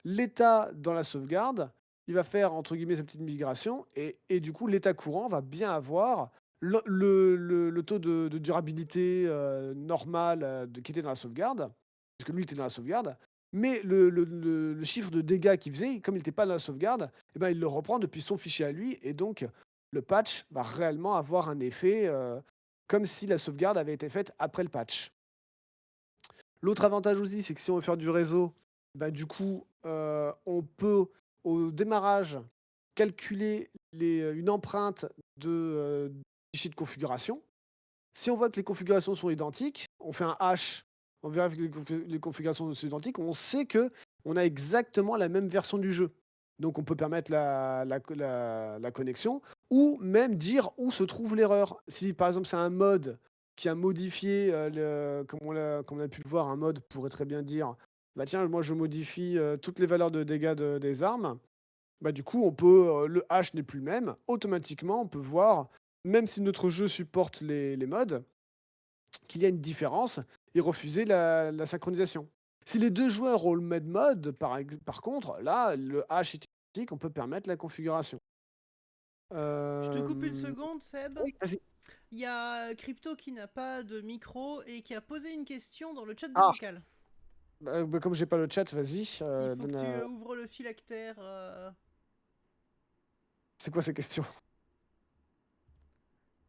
A: l'état dans la sauvegarde, il va faire entre guillemets «sa petite migration» et du coup l'état courant va bien avoir le taux de durabilité, normal, qui était dans la sauvegarde, parce que lui était dans la sauvegarde, mais le chiffre de dégâts qu'il faisait, comme il était pas dans la sauvegarde et ben, il le reprend depuis son fichier à lui et donc le patch va réellement avoir un effet, comme si la sauvegarde avait été faite après le patch. L'autre avantage aussi, c'est que si on veut faire du réseau, bah, du coup, on peut, au démarrage, calculer une empreinte du fichier de configuration. Si on voit que les configurations sont identiques, on fait un hash, on vérifie que les configurations sont identiques, on sait que on a exactement la même version du jeu. Donc on peut permettre la connexion ou même dire où se trouve l'erreur. Si par exemple c'est un mode qui a modifié, comme on a pu le voir, un mode pourrait très bien dire: «Bah tiens, moi je modifie, toutes les valeurs de dégâts des armes». Bah, du coup, le hash n'est plus le même. Automatiquement, on peut voir, même si notre jeu supporte les mods, qu'il y a une différence et refuser la synchronisation. Si les 2 joueurs ont le même mode, par contre, là, le hash est identique, on peut permettre la configuration.
B: Je te coupe une
A: Hem,
B: seconde, Seb.
A: oui, vas-y.
B: Il y a Crypto qui n'a pas de micro et qui a posé une question dans le chat de
A: Ah!
B: vocal.
A: Comme j'ai pas le chat, vas-y,
B: Il faut que
A: donne,
B: tu ouvres le phylactère.
A: c'est quoi ces questions?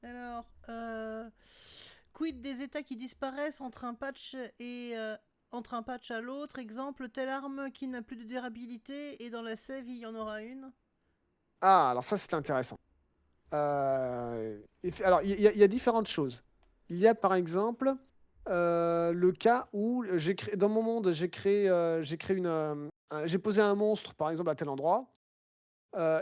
B: Alors, quid des états qui disparaissent entre un patch et entre un patch à l'autre? Exemple, telle arme qui n'a plus de durabilité et dans la save il y en aura une.
A: Ah, alors ça, c'est intéressant. Alors il y a différentes choses. Il y a par exemple, le cas où dans mon monde, j'ai posé un monstre par exemple à tel endroit,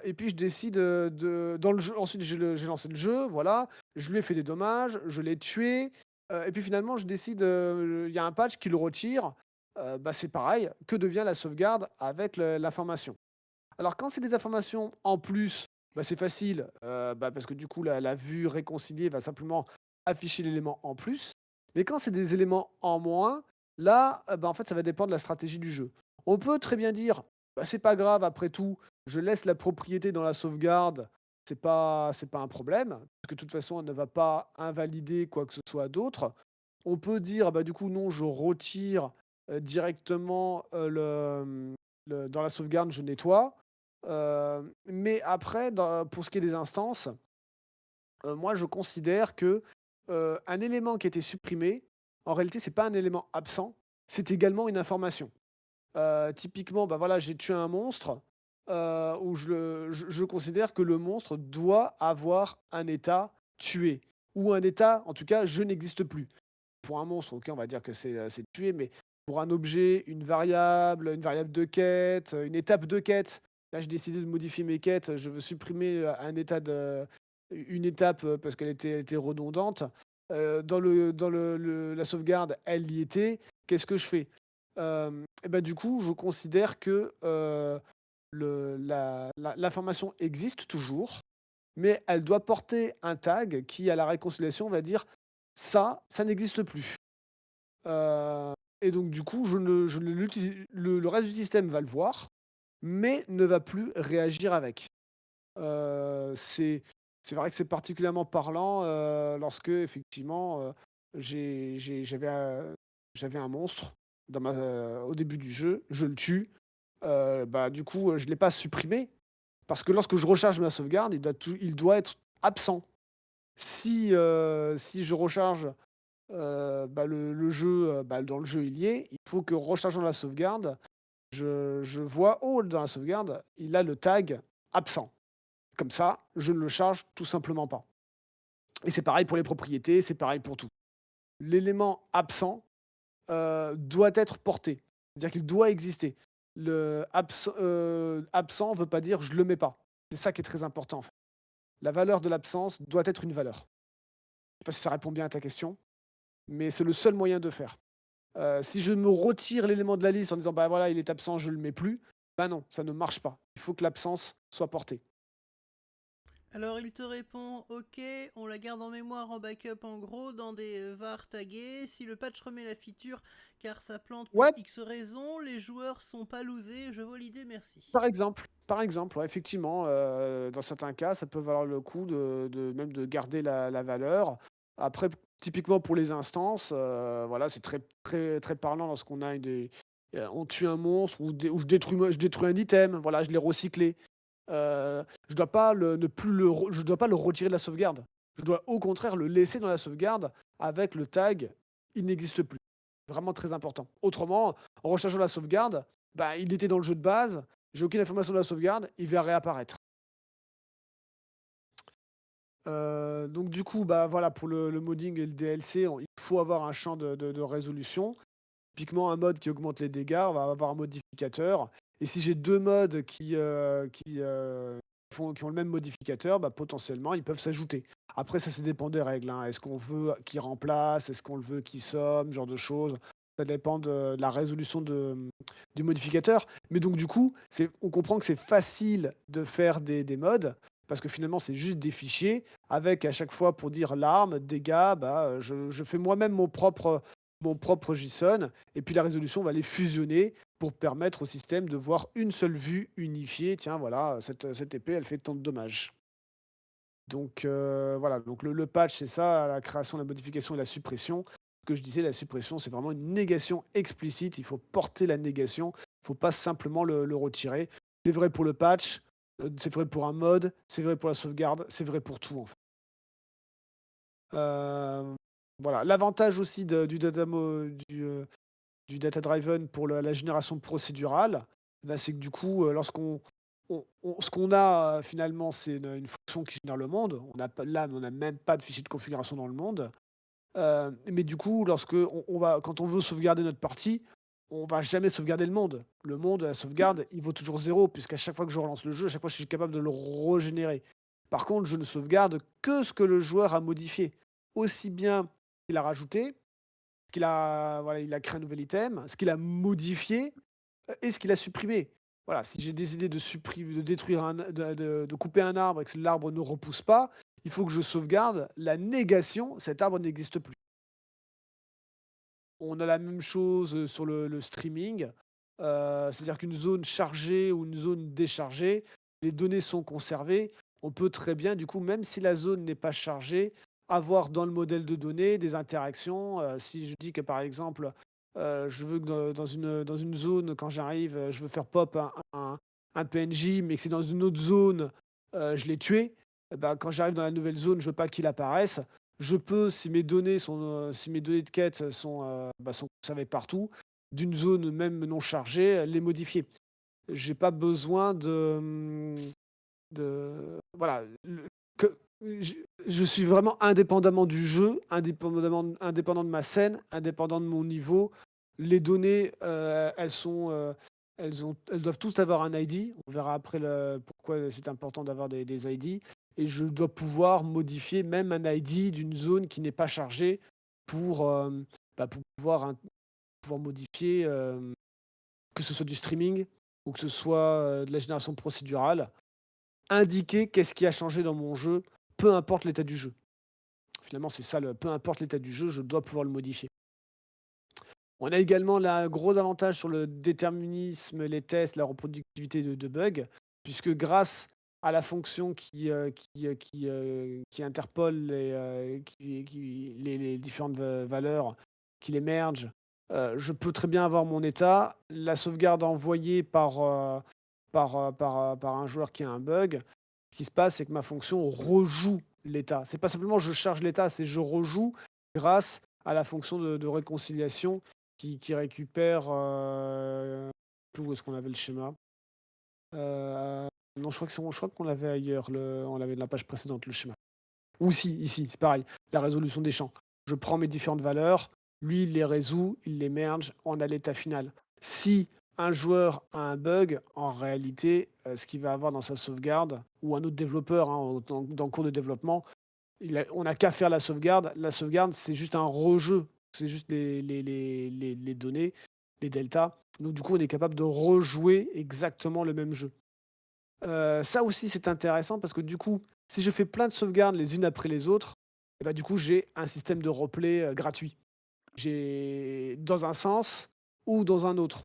A: et puis je décide, dans le jeu ensuite j'ai lancé le jeu, voilà, je lui ai fait des dommages, je l'ai tué, et puis finalement je décide, il y a un patch qui le retire, bah, c'est pareil, que devient la sauvegarde avec l'information? Alors quand c'est des informations en plus, bah, c'est facile, bah, parce que du coup la vue réconciliée va simplement afficher l'élément en plus. Mais quand c'est des éléments en moins, là, bah, en fait, ça va dépendre de la stratégie du jeu. On peut très bien dire: «Bah, c'est pas grave après tout, je laisse la propriété dans la sauvegarde, c'est pas un problème, parce que de toute façon elle ne va pas invalider quoi que ce soit d'autre». On peut dire: «Bah, du coup non, je retire, directement, dans la sauvegarde, je nettoie». Mais après, pour ce qui est des instances, moi je considère que, un élément qui a été supprimé, en réalité, c'est pas un élément absent, c'est également une information. Typiquement, bah, voilà, j'ai tué un monstre, où je considère que le monstre doit avoir un état tué ou un état, en tout cas, je n'existe plus. Pour un monstre, OK, on va dire que c'est tué, mais pour un objet, une variable de quête, une étape de quête, là, j'ai décidé de modifier mes quêtes, je veux supprimer, une étape, parce qu'elle était redondante. Dans la sauvegarde, elle y était. Qu'est-ce que je fais? Et bah, du coup, je considère que, l'information existe toujours, mais elle doit porter un tag qui, à la réconciliation, va dire: Ça n'existe plus». Heu et donc du coup, je ne l'utilise le reste du système va le voir, mais ne va plus réagir avec. C'est vrai que c'est particulièrement parlant, lorsque effectivement, j'avais un monstre au début du jeu, je le tue, bah, du coup, je ne l'ai pas supprimé parce que lorsque je recharge ma sauvegarde, il doit être absent. Si je recharge, bah, le jeu, bah, dans le jeu, il y est. Il faut que rechargeant la sauvegarde, je vois: «Oh, dans la sauvegarde, il a le tag absent». Comme ça, je ne le charge tout simplement pas et c'est pareil pour les propriétés, c'est pareil pour tout. L'élément absent, doit être porté. C'est-à-dire qu'il doit exister. Absent veut pas dire: «Je le mets pas». C'est ça qui est très important, en fait. La valeur de l'absence doit être une valeur. Je sais pas si ça répond bien à ta question, mais c'est le seul moyen de faire. Si je me retire l'élément de la liste en disant: «Bah, voilà, il est absent, je le mets plus», bah, non, ça ne marche pas. Il faut que l'absence soit portée.
B: Alors il te répond ok, on la garde en mémoire en backup en gros dans des var tagués. Si le patch remet la feature car ça plante pour
A: Ouais,
B: X raison, les joueurs sont pas losés, je vois l'idée, merci.
A: par exemple, ouais, effectivement, dans certains cas, ça peut valoir le coup de même de garder la valeur. Après, typiquement pour les instances, voilà, c'est très très très parlant lorsqu'on a on tue un monstre ou je détruis un item, voilà, je l'ai recyclé. Je dois pas je dois pas le retirer de la sauvegarde. Je dois au contraire le laisser dans la sauvegarde avec le tag «Il n'existe plus». Vraiment très important. Autrement, en rechargeant la sauvegarde, bah, il était dans le jeu de base, j'ai aucune information de la sauvegarde, il va réapparaître. Donc du coup, bah, voilà pour le modding et le DLC, il faut avoir un champ de résolution. Typiquement, un mode qui augmente les dégâts, on va avoir un modificateur et si j'ai 2 modes qui ont le même modificateur, bah, potentiellement, ils peuvent s'ajouter. Après ça dépend des règles, hein. Est-ce qu'on veut qu'ils remplacent? Est-ce qu'on le veut qu'ils somment? Ce genre de choses. Ça dépend de la résolution du modificateur. Mais donc du coup, on comprend que c'est facile de faire des mods parce que finalement, c'est juste des fichiers avec à chaque fois pour dire l'arme, dégâts, bah, je fais moi-même mon propre JSON et puis la résolution va les fusionner pour permettre au système de voir une seule vue unifiée. Tiens, voilà, cette épée, elle fait tant de dommages. Donc voilà, donc le patch, c'est ça, la création, la modification et la suppression. Ce que je disais, la suppression, c'est vraiment une négation explicite. Il faut porter la négation. Il ne faut pas simplement le retirer. C'est vrai pour le patch, c'est vrai pour un mode, c'est vrai pour la sauvegarde, c'est vrai pour tout en fait. Hem, voilà, l'avantage aussi du data driven pour la génération procédurale, bah, c'est que du coup, lorsqu'on ce qu'on a, finalement, c'est une fonction qui génère le monde. On n'a même pas de fichier de configuration dans le monde. Mais du coup, quand on veut sauvegarder notre partie, on va jamais sauvegarder le monde. Le monde, la sauvegarde, il vaut toujours zéro puisqu'à chaque fois que je relance le jeu, à chaque fois, je suis capable de le régénérer. Par contre, je ne sauvegarde que ce que le joueur a modifié. Aussi bien qu'il a rajouté, ce qu'il a voilà, il a créé un nouvel item, ce qu'il a modifié, et ce qu'il a supprimé. Voilà, si j'ai décidé de détruire de couper un arbre et que l'arbre ne repousse pas, il faut que je sauvegarde la négation, cet arbre n'existe plus. On a la même chose, sur le streaming, c'est-à-dire qu'une zone chargée ou une zone déchargée, les données sont conservées. On peut très bien, du coup, même si la zone n'est pas chargée, avoir dans le modèle de données des interactions. Si je dis que, par exemple, je veux que dans une zone, quand j'arrive, je veux faire pop un PNJ, mais que c'est dans une autre zone, je l'ai tué, et bah, quand j'arrive dans la nouvelle zone, je veux pas qu'il apparaisse. Je peux, si mes données de quête sont conservées partout, d'une zone même non chargée, les modifier. J'ai pas besoin voilà, que je suis vraiment indépendamment du jeu, indépendant de ma scène, indépendant de mon niveau. Les données, elles doivent tous avoir un ID. On verra après pourquoi c'est important d'avoir des ID et je dois pouvoir modifier même un ID d'une zone qui n'est pas chargée pour, pour pouvoir modifier, que ce soit du streaming ou que ce soit, de la génération procédurale. Indiquer qu'est-ce qui a changé dans mon jeu, peu importe l'état du jeu. Finalement, c'est ça, peu importe l'état du jeu, je dois pouvoir le modifier. On a également un gros avantage sur le déterminisme, les tests, la reproductivité de bugs, puisque grâce à la fonction qui interpole les différentes valeurs, qui les merge, je peux très bien avoir mon état, la sauvegarde envoyée par un joueur qui a un bug. Ce qui se passe, c'est que ma fonction rejoue l'état. C'est pas simplement je charge l'état, c'est je rejoue grâce à la fonction de réconciliation qui récupère, plus où est-ce qu'on avait le schéma? Non, je crois qu'on l'avait ailleurs, on l'avait dans la page précédente, le schéma. Ou si, ici, c'est pareil, la résolution des champs. Je prends mes différentes valeurs, lui, il les résout, il les merge, on a l'état final. Si un joueur a un bug, en réalité, ce qu'il va avoir dans sa sauvegarde, ou un autre développeur, hein, dans le cours de développement, on n'a qu'à faire la sauvegarde. La sauvegarde, c'est juste un rejeu. C'est juste les données, les deltas. Donc, du coup, on est capable de rejouer exactement le même jeu. Ça aussi, c'est intéressant parce que du coup, Si je fais plein de sauvegardes les unes après les autres, et bah, du coup, j'ai un système de replay, gratuit. J'ai dans un sens ou dans un autre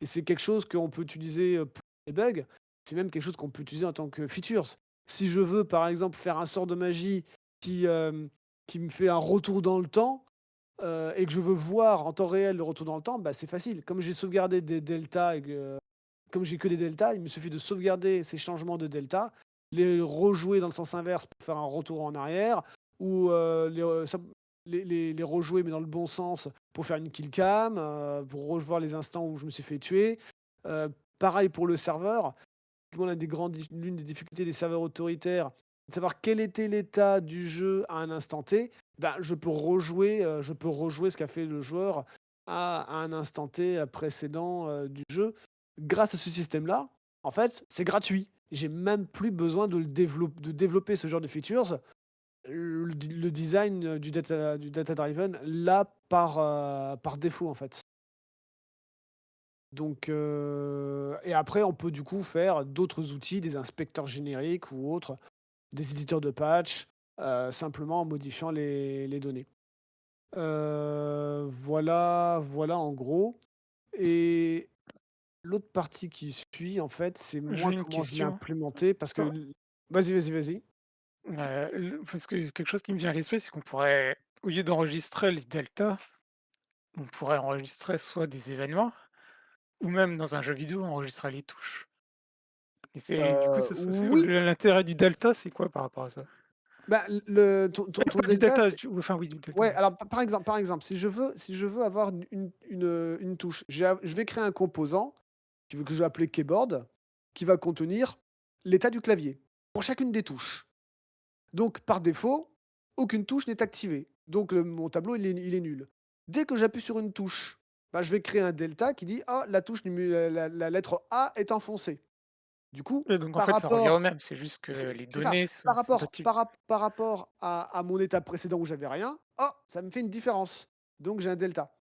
A: et c'est quelque chose qu'on peut utiliser, pour les bugs. C'est même quelque chose qu'on peut utiliser en tant que features. Si je veux, par exemple, faire un sort de magie qui, qui me fait un retour dans le temps, et que je veux voir en temps réel le retour dans le temps, bah, c'est facile. Comme j'ai sauvegardé des deltas et que comme j'ai que des deltas, il me suffit de sauvegarder ces changements de delta, les rejouer dans le sens inverse pour faire un retour en arrière ou, les rejouer mais dans le bon sens pour faire une kill cam, pour revoir les instants où je me suis fait tuer. Pareil pour le serveur. L'une des difficultés des serveurs autoritaires, c'est de savoir quel était l'état du jeu à un instant T. Ben, je peux rejouer ce qu'a fait le joueur à un instant T, précédent, du jeu. Grâce à ce système-là, en fait, c'est gratuit. J'ai même plus besoin de développer ce genre de features. Le design, du data driven là par défaut, en fait. Donc et après on peut du coup faire d'autres outils, des inspecteurs génériques ou autres, des éditeurs de patch, simplement en modifiant les données. Voilà en gros et l'autre partie qui suit en fait, c'est
D: J'ai
A: moi
D: une
A: comment je l'ai
D: question.
A: implémenté parce que
D: Attends,
A: vas-y.
D: parce que quelque chose qui me vient à l'esprit, c'est qu'on pourrait, au lieu d'enregistrer les deltas, on pourrait enregistrer soit des événements ou même dans un jeu vidéo, enregistrer les touches. Et c'est du coup, c'est
A: Oui,
D: l'intérêt du delta, c'est quoi par rapport à ça?
A: bah, le ton
D: Pas du
A: delta,
D: delta,
A: c'est
D: enfin oui, du delta,
A: ouais,
D: merci.
A: alors par exemple, si je veux avoir une touche, je vais créer un composant que je vais appeler keyboard, qui va contenir l'état du clavier pour chacune des touches. Donc par défaut, aucune touche n'est activée. Donc mon tableau il est nul. Dès que j'appuie sur une touche, bah, je vais créer un delta qui dit: «Ah la touche la lettre A est enfoncée». Du coup,
D: Et donc en
A: par
D: fait, ça revient au
A: rapport
D: même, c'est juste que les
A: c'est ça,
D: données sont actives.
A: par rapport à mon état précédent où j'avais rien, oh, ça me fait une différence. Donc j'ai un delta.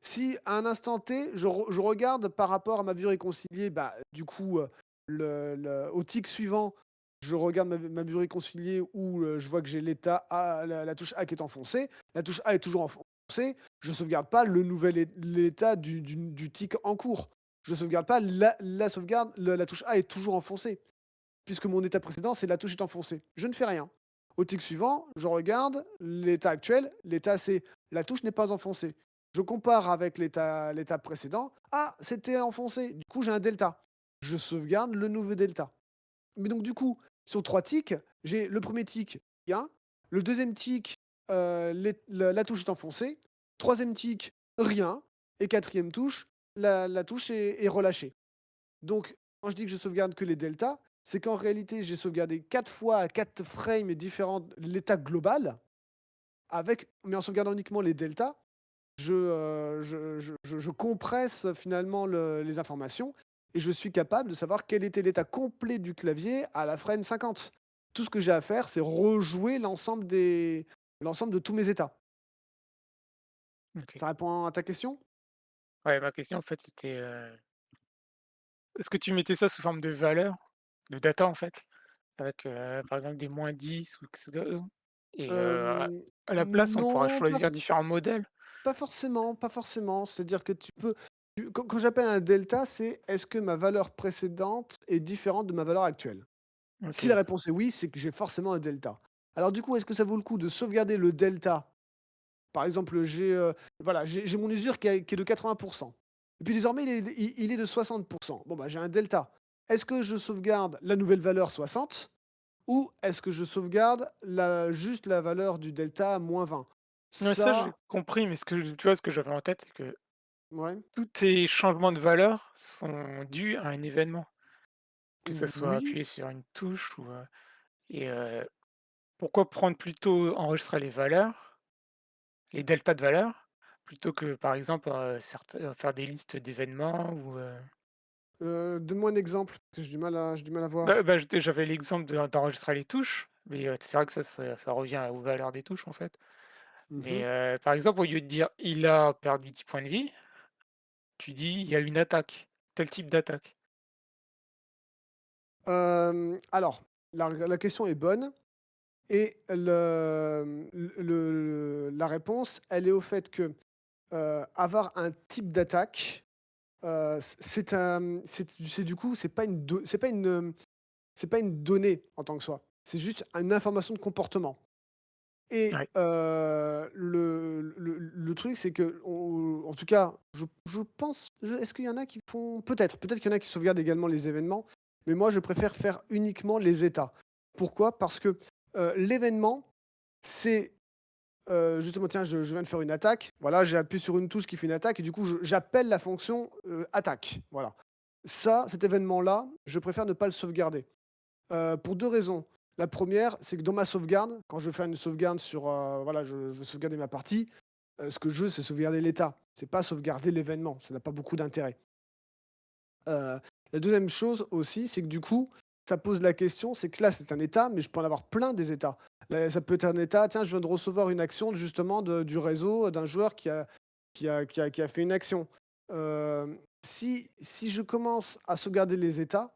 A: Si à un instant T, je regarde par rapport à ma vue réconciliée, bah, du coup, au tic suivant, je regarde ma vue réconciliée où, je vois que j'ai l'état A, la touche A qui est enfoncée. La touche A est toujours enfoncée. Je sauvegarde pas l'état du tic en cours. Je sauvegarde pas la sauvegarde, la touche A est toujours enfoncée, puisque mon état précédent, c'est la touche est enfoncée. Je ne fais rien. Au tic suivant, je regarde l'état actuel. L'état, c'est la touche n'est pas enfoncée. Je compare avec l'état précédent. Ah, c'était enfoncé. Du coup, j'ai un delta. Je sauvegarde le nouveau delta. Mais donc, du coup, sur 3 tics, j'ai le premier tic, rien. Le deuxième tic, la touche est enfoncée. Troisième tic, rien. Et quatrième touche, la touche est relâchée. Donc, quand je dis que je sauvegarde que les deltas, c'est qu'en réalité, j'ai sauvegardé 4 fois à 4 frames différents l'état global, mais en sauvegardant uniquement les deltas, je compresse finalement les informations et je suis capable de savoir quel était l'état complet du clavier à la frame 50. Tout ce que j'ai à faire, c'est rejouer l'ensemble de tous mes états.
D: OK.
A: Ça répond à ta question?
D: Ouais, ma question en fait, c'était, est-ce que tu mettais ça sous forme de valeur, de data en fait? Avec, par exemple des -10 ou et
A: Hem,
D: à la place, on pourra
A: non,
D: choisir différents modèles?
A: pas forcément, pas forcément. C'est-à-dire que quand j'appelle un delta, c'est est-ce que ma valeur précédente est différente de ma valeur actuelle? Si la
D: OK.
A: réponse est oui, c'est que j'ai forcément un delta. Alors du coup, est-ce que ça vaut le coup de sauvegarder le delta? Par exemple, j'ai mon usure qui est de 80 et puis désormais il est de 60. Bon, bah, j'ai un delta. Est-ce que je sauvegarde la nouvelle valeur 60 ou est-ce que je sauvegarde juste la valeur du delta -20?
D: Ouais, ça j'ai
A: Ça
D: compris, mais tu vois, ce que j'avais en tête, c'est que
A: ouais.
D: tous tes changements de valeur sont dus à un événement, que ça soit
A: Oui.
D: appuyé sur une touche ou, et pourquoi prendre plutôt enregistrer les valeurs, les deltas de valeurs, plutôt que par exemple, faire des listes d'événements ou,
A: Donne-moi un exemple, parce que j'ai du mal à
D: bah
A: voir.
D: bah, j'avais l'exemple d'enregistrer les touches, mais, c'est vrai que ça revient aux valeurs des touches, en fait. Mais,
A: Mmh.
D: par exemple, au lieu de dire: «Il a perdu 10 points de vie», tu dis: «Il y a une attaque», tel type d'attaque.
A: Alors la question est bonne et la réponse, elle est au fait que, avoir un type d'attaque, c'est un c'est du coup, c'est pas une donnée en tant que soi. C'est juste une information de comportement et
D: Ouais.
A: le truc, c'est qu'on en tout cas, je pense, est-ce qu'il y en a qui font peut-être qu'il y en a qui sauvegardent également les événements, mais moi, je préfère faire uniquement les états. Pourquoi? Parce que, l'événement, c'est, justement, tiens, je viens de faire une attaque, voilà, j'ai appuyé sur une touche qui fait une attaque et du coup, j'appelle la fonction, attaque, voilà. Ça, cet événement-là, je préfère ne pas le sauvegarder. Pour 2 raisons. La première, c'est que dans ma sauvegarde, quand je veux faire une sauvegarde sur, voilà, je veux sauvegarder ma partie, ce que je veux, c'est sauvegarder l'état. C'est pas sauvegarder l'événement, ça n'a pas beaucoup d'intérêt. La deuxième chose aussi, c'est que du coup, ça pose la question, c'est que là, c'est un état, mais je peux en avoir plein des états. Là, ça peut être un état, tiens, je viens de recevoir une action justement du réseau d'un joueur qui a fait une action. Si je commence à sauvegarder les états,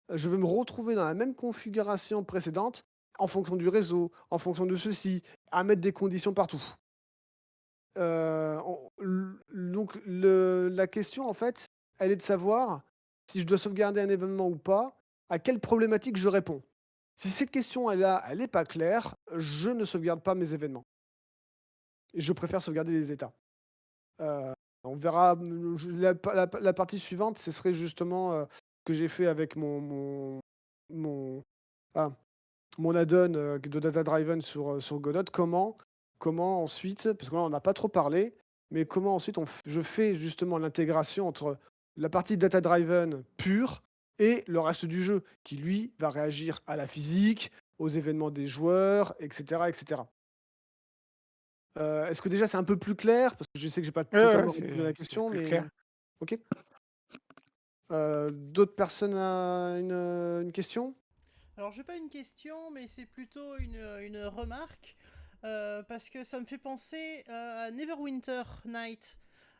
A: je vais me retrouver dans la même configuration précédente, en fonction du réseau, en fonction de ceci, à mettre des conditions partout. Donc la question, en fait, elle est de savoir si je dois sauvegarder un événement ou pas, à quelle problématique je réponds. Si cette question, elle est pas claire, je ne sauvegarde pas mes événements. Je préfère sauvegarder les états. Heu, on verra, la partie suivante, ce serait justement, ce que j'ai fait avec mon ah, mon add-on, de data driven sur Godot. Comment ensuite, parce que là, on n'a pas trop parlé, mais comment ensuite je fais justement l'intégration entre la partie data driven pure et le reste du jeu qui, lui, va réagir à la physique, aux événements des joueurs et cetera et cetera. Est-ce que déjà c'est un peu plus clair? Parce que je sais que j'ai pas
D: Ouais, ouais,
A: totalement répondu à la
D: c'est
A: question,
D: plus
A: mais
D: clair.
A: OK. D'autres personnes a une question?
B: Alors, j'ai pas une question, mais c'est plutôt une remarque, parce que ça me fait penser à Neverwinter Night.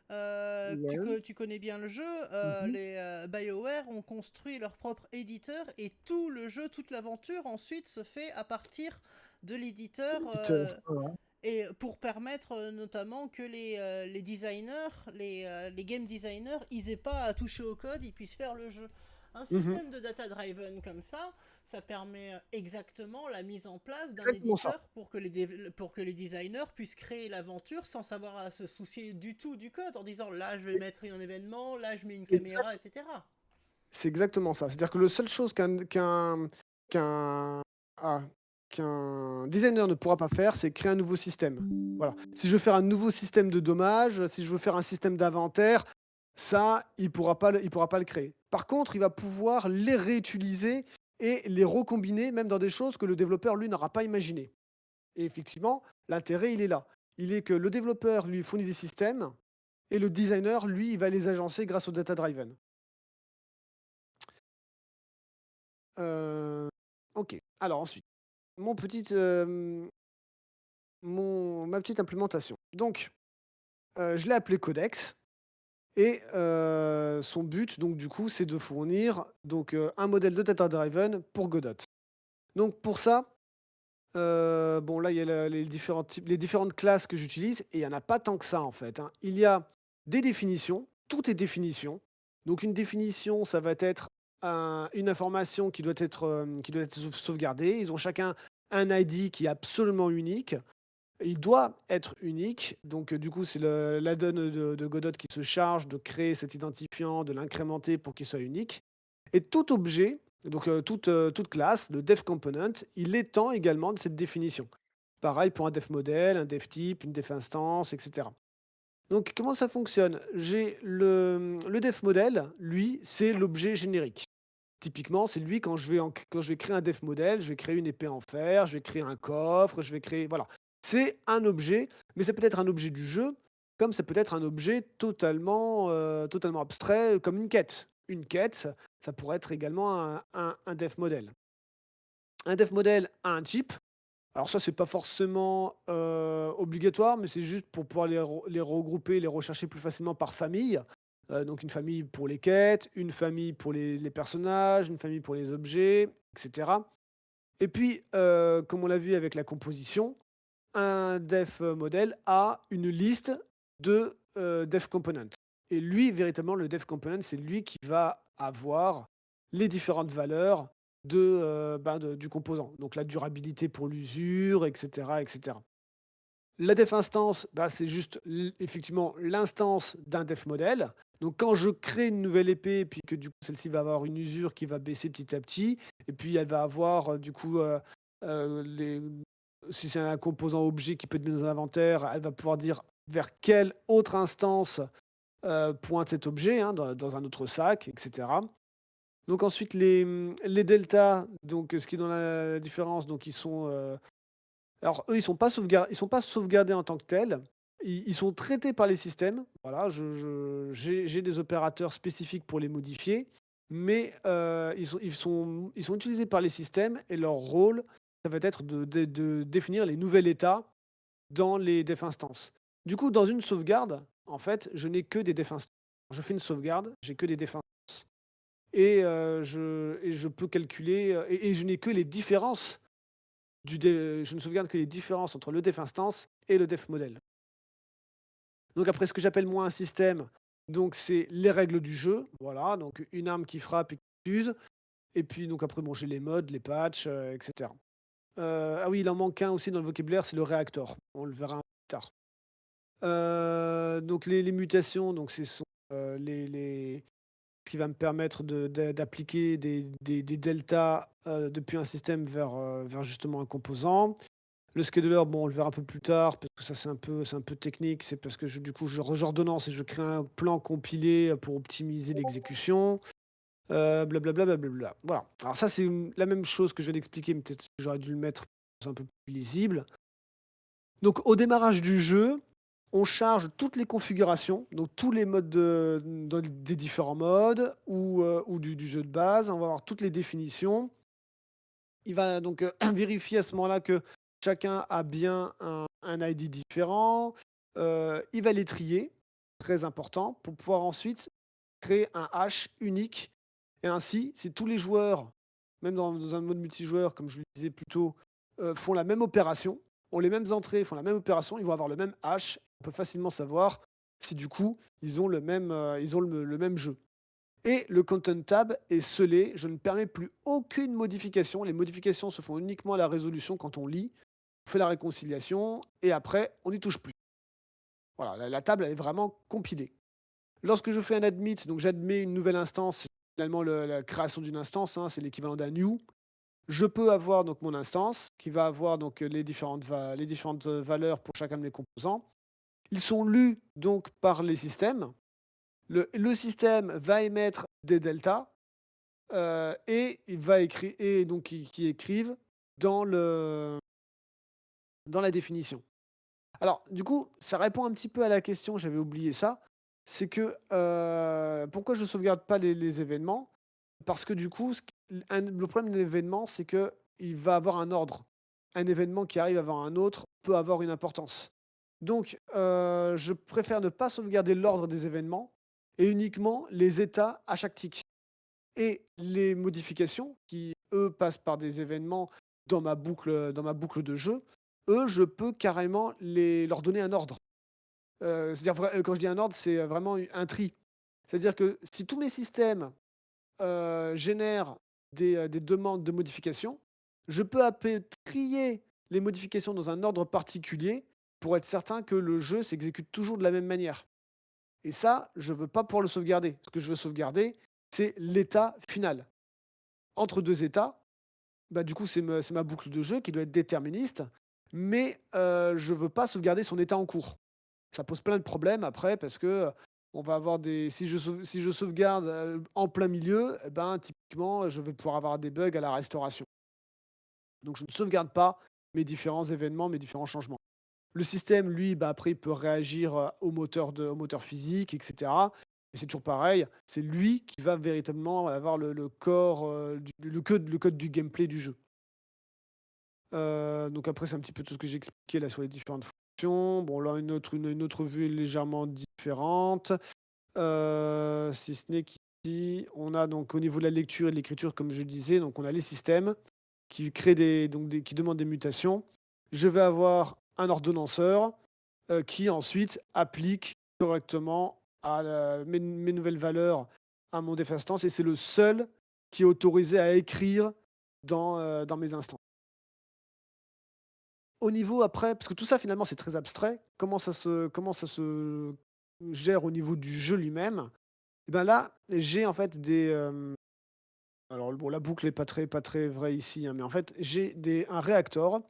A: Ouais.
B: Tu connais bien le jeu,
A: Mmh.
B: les BioWare ont construit leur propre éditeur et tout le jeu, toute l'aventure ensuite se fait à partir de l'éditeur,
A: Ouais.
B: et pour permettre notamment que les designers, les game designers, ils aient pas à toucher au code, ils puissent faire le jeu. Un
A: Mmh.
B: système de data driven comme ça permet exactement la mise en place d'un
A: Exactement ça.
B: éditeur pour que les designers puissent créer l'aventure sans savoir à se soucier du tout du code, en disant là je vais
A: E
B: mettre un événement, là je mets une caméra,
A: exact
B: etc.
A: c'est exactement ça. C'est-à-dire que la seule chose qu'un ah, qu'un designer ne pourra pas faire, c'est créer un nouveau système. Voilà. Si je veux faire un nouveau système de dommages, si je veux faire un système d'inventaire, ça, il pourra pas le créer. Par contre, il va pouvoir les réutiliser et les recombiner, même dans des choses que le développeur, lui, n'aura pas imaginées. Et effectivement, l'intérêt, il est là. Il est que le développeur lui fournit des systèmes et le designer, lui, il va les agencer grâce au data driven. Heu, OK. Alors ensuite, mon petite, ma petite implémentation. Donc, je l'ai appelé Codex et son but, donc du coup, c'est de fournir donc, un modèle de data driven pour Godot. Donc pour ça, bon là, il y a les différentes classes que j'utilise et il y en a pas tant que ça en fait, hein. Il y a des définitions, tout est définition. Donc une définition, ça va être une information qui doit être sauvegardée. Ils ont chacun un ID qui est absolument unique. Il doit être unique, donc du coup, c'est l'add-on de Godot qui se charge de créer cet identifiant, de l'incrémenter pour qu'il soit unique. Et tout objet, donc toute classe, le dev component, il étend également de cette définition. Pareil pour un dev model, un dev type, une dev instance, etc. Donc comment ça fonctionne? J'ai le dev model, lui, c'est l'objet générique. Typiquement, c'est lui quand je vais créer un dev model, je vais créer une épée en fer, je vais créer un coffre, je vais créer voilà. C'est un objet, mais ça peut être un objet du jeu, comme ça peut être un objet totalement abstrait, comme une quête. Une quête, ça pourrait être également un dev model. Un dev model a un type. Alors ça, c'est pas forcément, obligatoire, mais c'est juste pour pouvoir les regrouper, les rechercher plus facilement par famille. Donc une famille pour les quêtes, une famille pour les personnages, une famille pour les objets et cetera. Et puis, comme on l'a vu avec la composition, un def model a une liste de def components. Et lui, véritablement, le def component, c'est lui qui va avoir les différentes valeurs du composant. Donc la durabilité pour l'usure, etc., etc. La def instance, bah, c'est juste effectivement l'instance d'un def model. Donc quand je crée une nouvelle épée, puis que du coup celle-ci va avoir une usure qui va baisser petit à petit, et puis elle va avoir les si c'est un composant objet qui peut être mis dans un inventaire, elle va pouvoir dire vers quelle autre instance, pointe cet objet, hein, dans un autre sac et cetera. Donc ensuite les deltas, donc ce qui est dans la différence, donc alors eux, ils sont pas sauvegardés en tant que tels. Ils sont traités par les systèmes. Voilà, j'ai des opérateurs spécifiques pour les modifier, mais ils sont utilisés par les systèmes et leur rôle, ça va être de définir les nouveaux états dans les def instances. Du coup, dans une sauvegarde, en fait, je n'ai que des def instances. Quand je fais une sauvegarde, j'ai que des def instances et je peux calculer, et je n'ai que les différences je ne sauvegarde que les différences entre le def instance et le def model. Donc après, ce que j'appelle moi un système, donc c'est les règles du jeu, voilà, donc une arme qui frappe et qui use, et puis donc après bon, j'ai les modes, les patchs, et cetera. Ah oui, il en manque un aussi dans le vocabulaire, c'est le reactor. On le verra un peu plus tard. Donc les mutations, donc ce sont, les ce qui va me permettre d'appliquer des deltas, depuis un système vers justement un composant. Le scheduler, bon, on le verra un peu plus tard parce que ça, c'est un peu technique. C'est parce que du coup, j'ordonnance et je crée un plan compilé pour optimiser l'exécution. Blablabla, blablabla. Voilà. Alors ça, c'est la même chose que je viens d'expliquer, mais peut-être que j'aurais dû le mettre pour que ce soit un peu plus lisible. Donc, au démarrage du jeu, on charge toutes les configurations, donc tous les modes des différents modes ou du jeu de base. On va avoir toutes les définitions. Il va donc vérifier à ce moment-là que chacun a bien un ID différent. Il va les trier, très important, pour pouvoir ensuite créer un hash unique. Et ainsi, si tous les joueurs, même dans un mode multijoueur, comme je le disais plus tôt, font la même opération, ont les mêmes entrées, font la même opération, ils vont avoir le même hash. On peut facilement savoir si du coup, ils ont le même jeu. Et le content tab est scellé, je ne permets plus aucune modification. Les modifications se font uniquement à la résolution quand on lit, on fait la réconciliation et après on n'y touche plus. Voilà, la table elle est vraiment compilée. Lorsque je fais un admit, donc j'admets une nouvelle instance, c'est finalement la création d'une instance, hein, c'est l'équivalent d'un new. Je peux avoir donc mon instance qui va avoir donc les différentes valeurs pour chacun de mes composants. Ils sont lus donc par les systèmes. Le système va émettre des deltas. Et il va écrire et donc qui écrivent dans dans la définition. Alors du coup, ça répond un petit peu à la question, j'avais oublié ça. C'est que, pourquoi je sauvegarde pas les événements? Parce que du coup, le problème de l'événement, c'est que il va avoir un ordre. Un événement qui arrive avant un autre peut avoir une importance. Donc, je préfère ne pas sauvegarder l'ordre des événements et uniquement les états à chaque tick. Et les modifications qui, eux, passent par des événements dans ma boucle de jeu, eux, je peux carrément leur donner un ordre. C'est-à-dire quand je dis un ordre, c'est vraiment un tri. C'est-à-dire que si tous mes systèmes, génèrent des demandes de modification, je peux trier les modifications dans un ordre particulier pour être certain que le jeu s'exécute toujours de la même manière. Et ça, je veux pas pouvoir le sauvegarder. Ce que je veux sauvegarder, c'est l'état final. Entre 2 états, bah, du coup, c'est ma boucle de jeu qui doit être déterministe, mais je veux pas sauvegarder son état en cours. Ça pose plein de problèmes après parce que, on va avoir des si je sauvegarde, en plein milieu, et ben, typiquement, je vais pouvoir avoir des bugs à la restauration. Donc je ne sauvegarde pas mes différents événements, mes différents changements. Le système, lui, bah, après, il peut réagir, au moteur physique et cetera. Mais c'est toujours pareil, c'est lui qui va véritablement avoir le corps, le code du gameplay du jeu. Donc après, c'est un petit peu tout ce que j'ai expliqué là sur les différentes fonctions. Bon là, une autre vue est légèrement différente, si ce n'est qu'ici, on a donc au niveau de la lecture et de l'écriture, comme je disais, donc on a les systèmes. qui crée qui demande des mutations, je vais avoir un ordonnanceur qui ensuite applique correctement mes nouvelles valeurs à mon def instance et c'est le seul qui est autorisé à écrire dans mes instances. Au niveau après, parce que tout ça finalement c'est très abstrait, comment ça se gère au niveau du jeu lui-même? Et ben là, j'ai en fait alors bon la boucle est pas très vraie ici, hein, mais en fait j'ai un réacteur.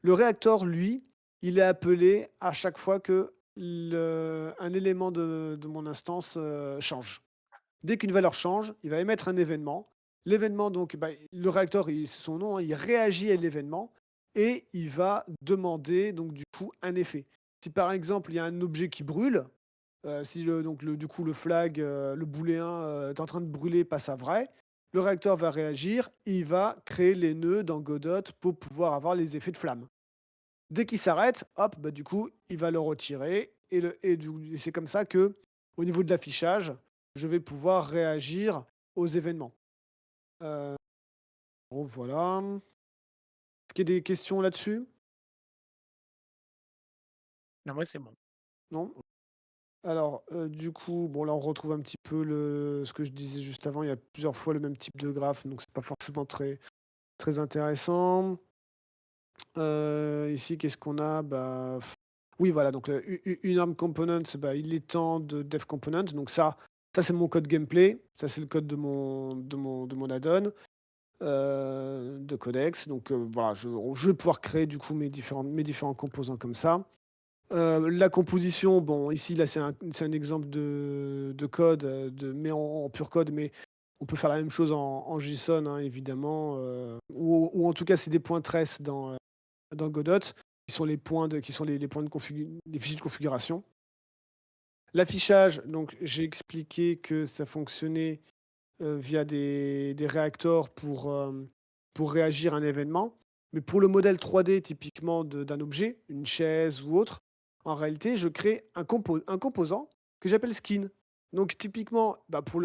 A: Le réacteur lui, il est appelé à chaque fois que un élément de mon instance, change. Dès qu'une valeur change, il va émettre un événement. L'événement donc, bah, le réacteur, c'est son nom, hein, il réagit à l'événement et il va demander donc du coup un effet. Si par exemple, il y a un objet qui brûle, si du coup le flag, le booléen, est en train de brûler passe à vrai, le réacteur va réagir, il va créer les nœuds dans Godot pour pouvoir avoir les effets de flamme. Dès qu'il s'arrête, hop, bah, du coup, il va le retirer et c'est comme ça que, au niveau de l'affichage, je vais pouvoir réagir aux événements. Heu, bon voilà. Est-ce qu'il y a des questions là-dessus?
D: Non, moi, c'est bon.
A: Non? Alors, du coup, bon là, on retrouve un petit peu ce que je disais juste avant, il y a plusieurs fois le même type de graphe, donc c'est pas forcément très intéressant. Ici, qu'est-ce qu'on a? Bah, oui, voilà, donc une arm component, bah, il étend de dev component, donc ça c'est mon code gameplay, ça c'est le code de mon add-on, de codex, donc voilà, je vais pouvoir créer du coup mes différents composants comme ça. La composition, bon ici là c'est un exemple de code, mais en pur code, mais on peut faire la même chose en JSON, hein, évidemment, ou en tout cas c'est des points trace dans Godot, qui sont les points les fichiers de configuration. L'affichage, donc j'ai expliqué que ça fonctionnait, via des réacteurs pour réagir à un événement. Mais pour le modèle 3D typiquement d'un objet, une chaise ou autre, en réalité, je crée un composant que j'appelle skin. Donc typiquement, bah, pour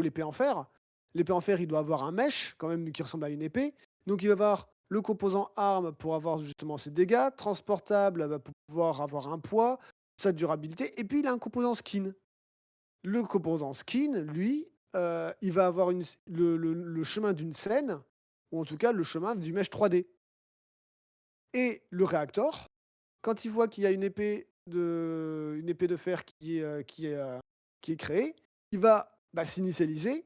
A: l'épée en fer, il doit avoir un mesh quand même qui ressemble à une épée. Donc il va avoir le composant arme pour avoir justement ses dégâts, transportable, bah, pour pouvoir avoir un poids, sa durabilité, et puis il a un composant skin. Le composant skin, lui, il va avoir le chemin d'une scène, ou en tout cas le chemin du mesh 3D. Et le réacteur, quand il voit qu'il y a une épée de fer qui est créée, il va, bah, s'initialiser.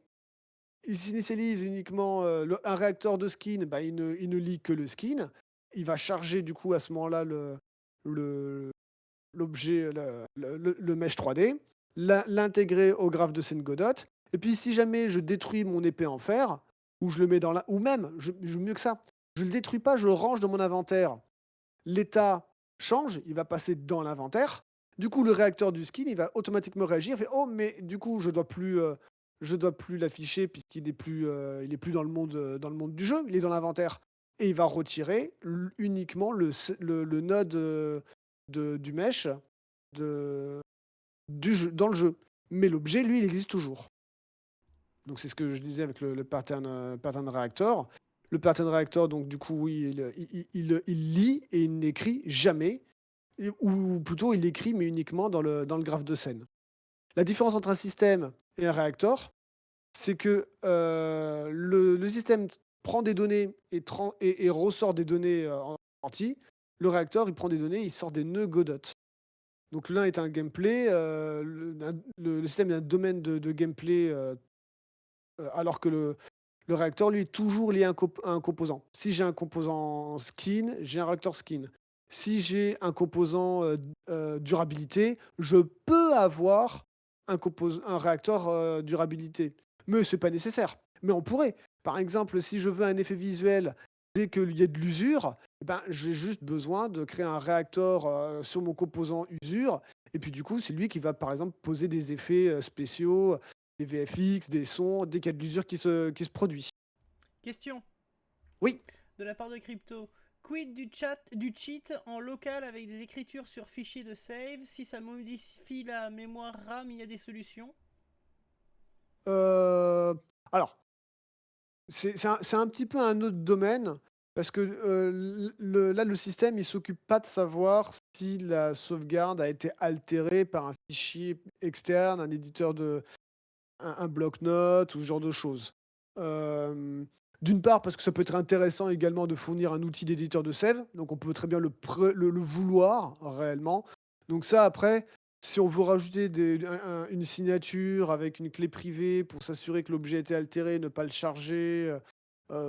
A: Il s'initialise uniquement, un réacteur de skin, bah, il ne lit que le skin. Il va charger du coup à ce moment-là le l'objet, le mesh 3D, l'intégrer au graphe de scène Godot, et puis si jamais je détruis mon épée en fer, ou je le mets ou même, mieux que ça, je le détruis pas, je le range dans mon inventaire, l'état change, il va passer dans l'inventaire. Du coup, le réacteur du skin, il va automatiquement réagir, il fait: «Oh mais du coup, je dois plus l'afficher puisqu'il est plus dans le monde du jeu, il est dans l'inventaire», et il va retirer uniquement le node, du mesh de du jeu dans le jeu. Mais l'objet, lui, il existe toujours. Donc c'est ce que je disais avec le pattern reactor. Le pattern reactor, donc du coup, oui, il lit et il n'écrit jamais, ou plutôt il écrit, mais uniquement dans le graphe de scène. La différence entre un système et un réacteur, c'est que le système prend des données et ressort des données en entier. Le réacteur, il prend des données, il sort des nœuds Godot. Donc l'un est un gameplay, le système est un domaine de gameplay, alors que le réacteur, lui, est toujours lié à un composant. Si j'ai un composant skin, j'ai un réacteur skin. Si j'ai un composant, durabilité, je peux avoir un réacteur, durabilité. Mais c'est pas nécessaire. Mais on pourrait. Par exemple, si je veux un effet visuel dès qu'il y a de l'usure, eh ben, j'ai juste besoin de créer un réacteur, sur mon composant usure, et puis du coup, c'est lui qui va, par exemple, poser des effets, spéciaux, des VFX, des sons, dès qu'il y a de l'usure qui se produit.
B: Question
A: Oui.
B: de la part de Crypto. Quid du cheat en local avec des écritures sur fichier de save? Si ça modifie la mémoire RAM, il y a des solutions?
A: Alors, c'est un petit peu un autre domaine. Parce que, le système, il s'occupe pas de savoir si la sauvegarde a été altérée par un fichier externe, un éditeur de un bloc-notes ou ce genre de choses. Hem, D'une part, parce que ça peut être intéressant également de fournir un outil d'éditeur de save, donc on peut très bien le vouloir réellement. Donc ça, après, si on veut rajouter une signature avec une clé privée pour s'assurer que l'objet a été altéré, ne pas le charger,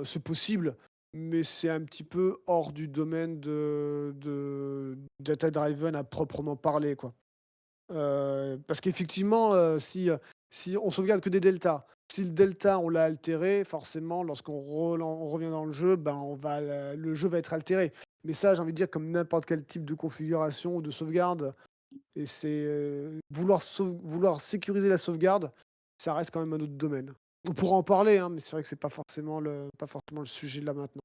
A: c'est possible, mais c'est un petit peu hors du domaine de data driven à proprement parler, quoi. Parce qu'effectivement, si on sauvegarde que des deltas, si le delta, on l'a altéré, forcément, on revient dans le jeu, ben, le jeu va être altéré. Mais ça, j'ai envie de dire, comme n'importe quel type de configuration ou de sauvegarde, et c'est, vouloir sécuriser la sauvegarde, ça reste quand même un autre domaine. On pourra en parler, hein, mais c'est vrai que c'est pas forcément le sujet là maintenant.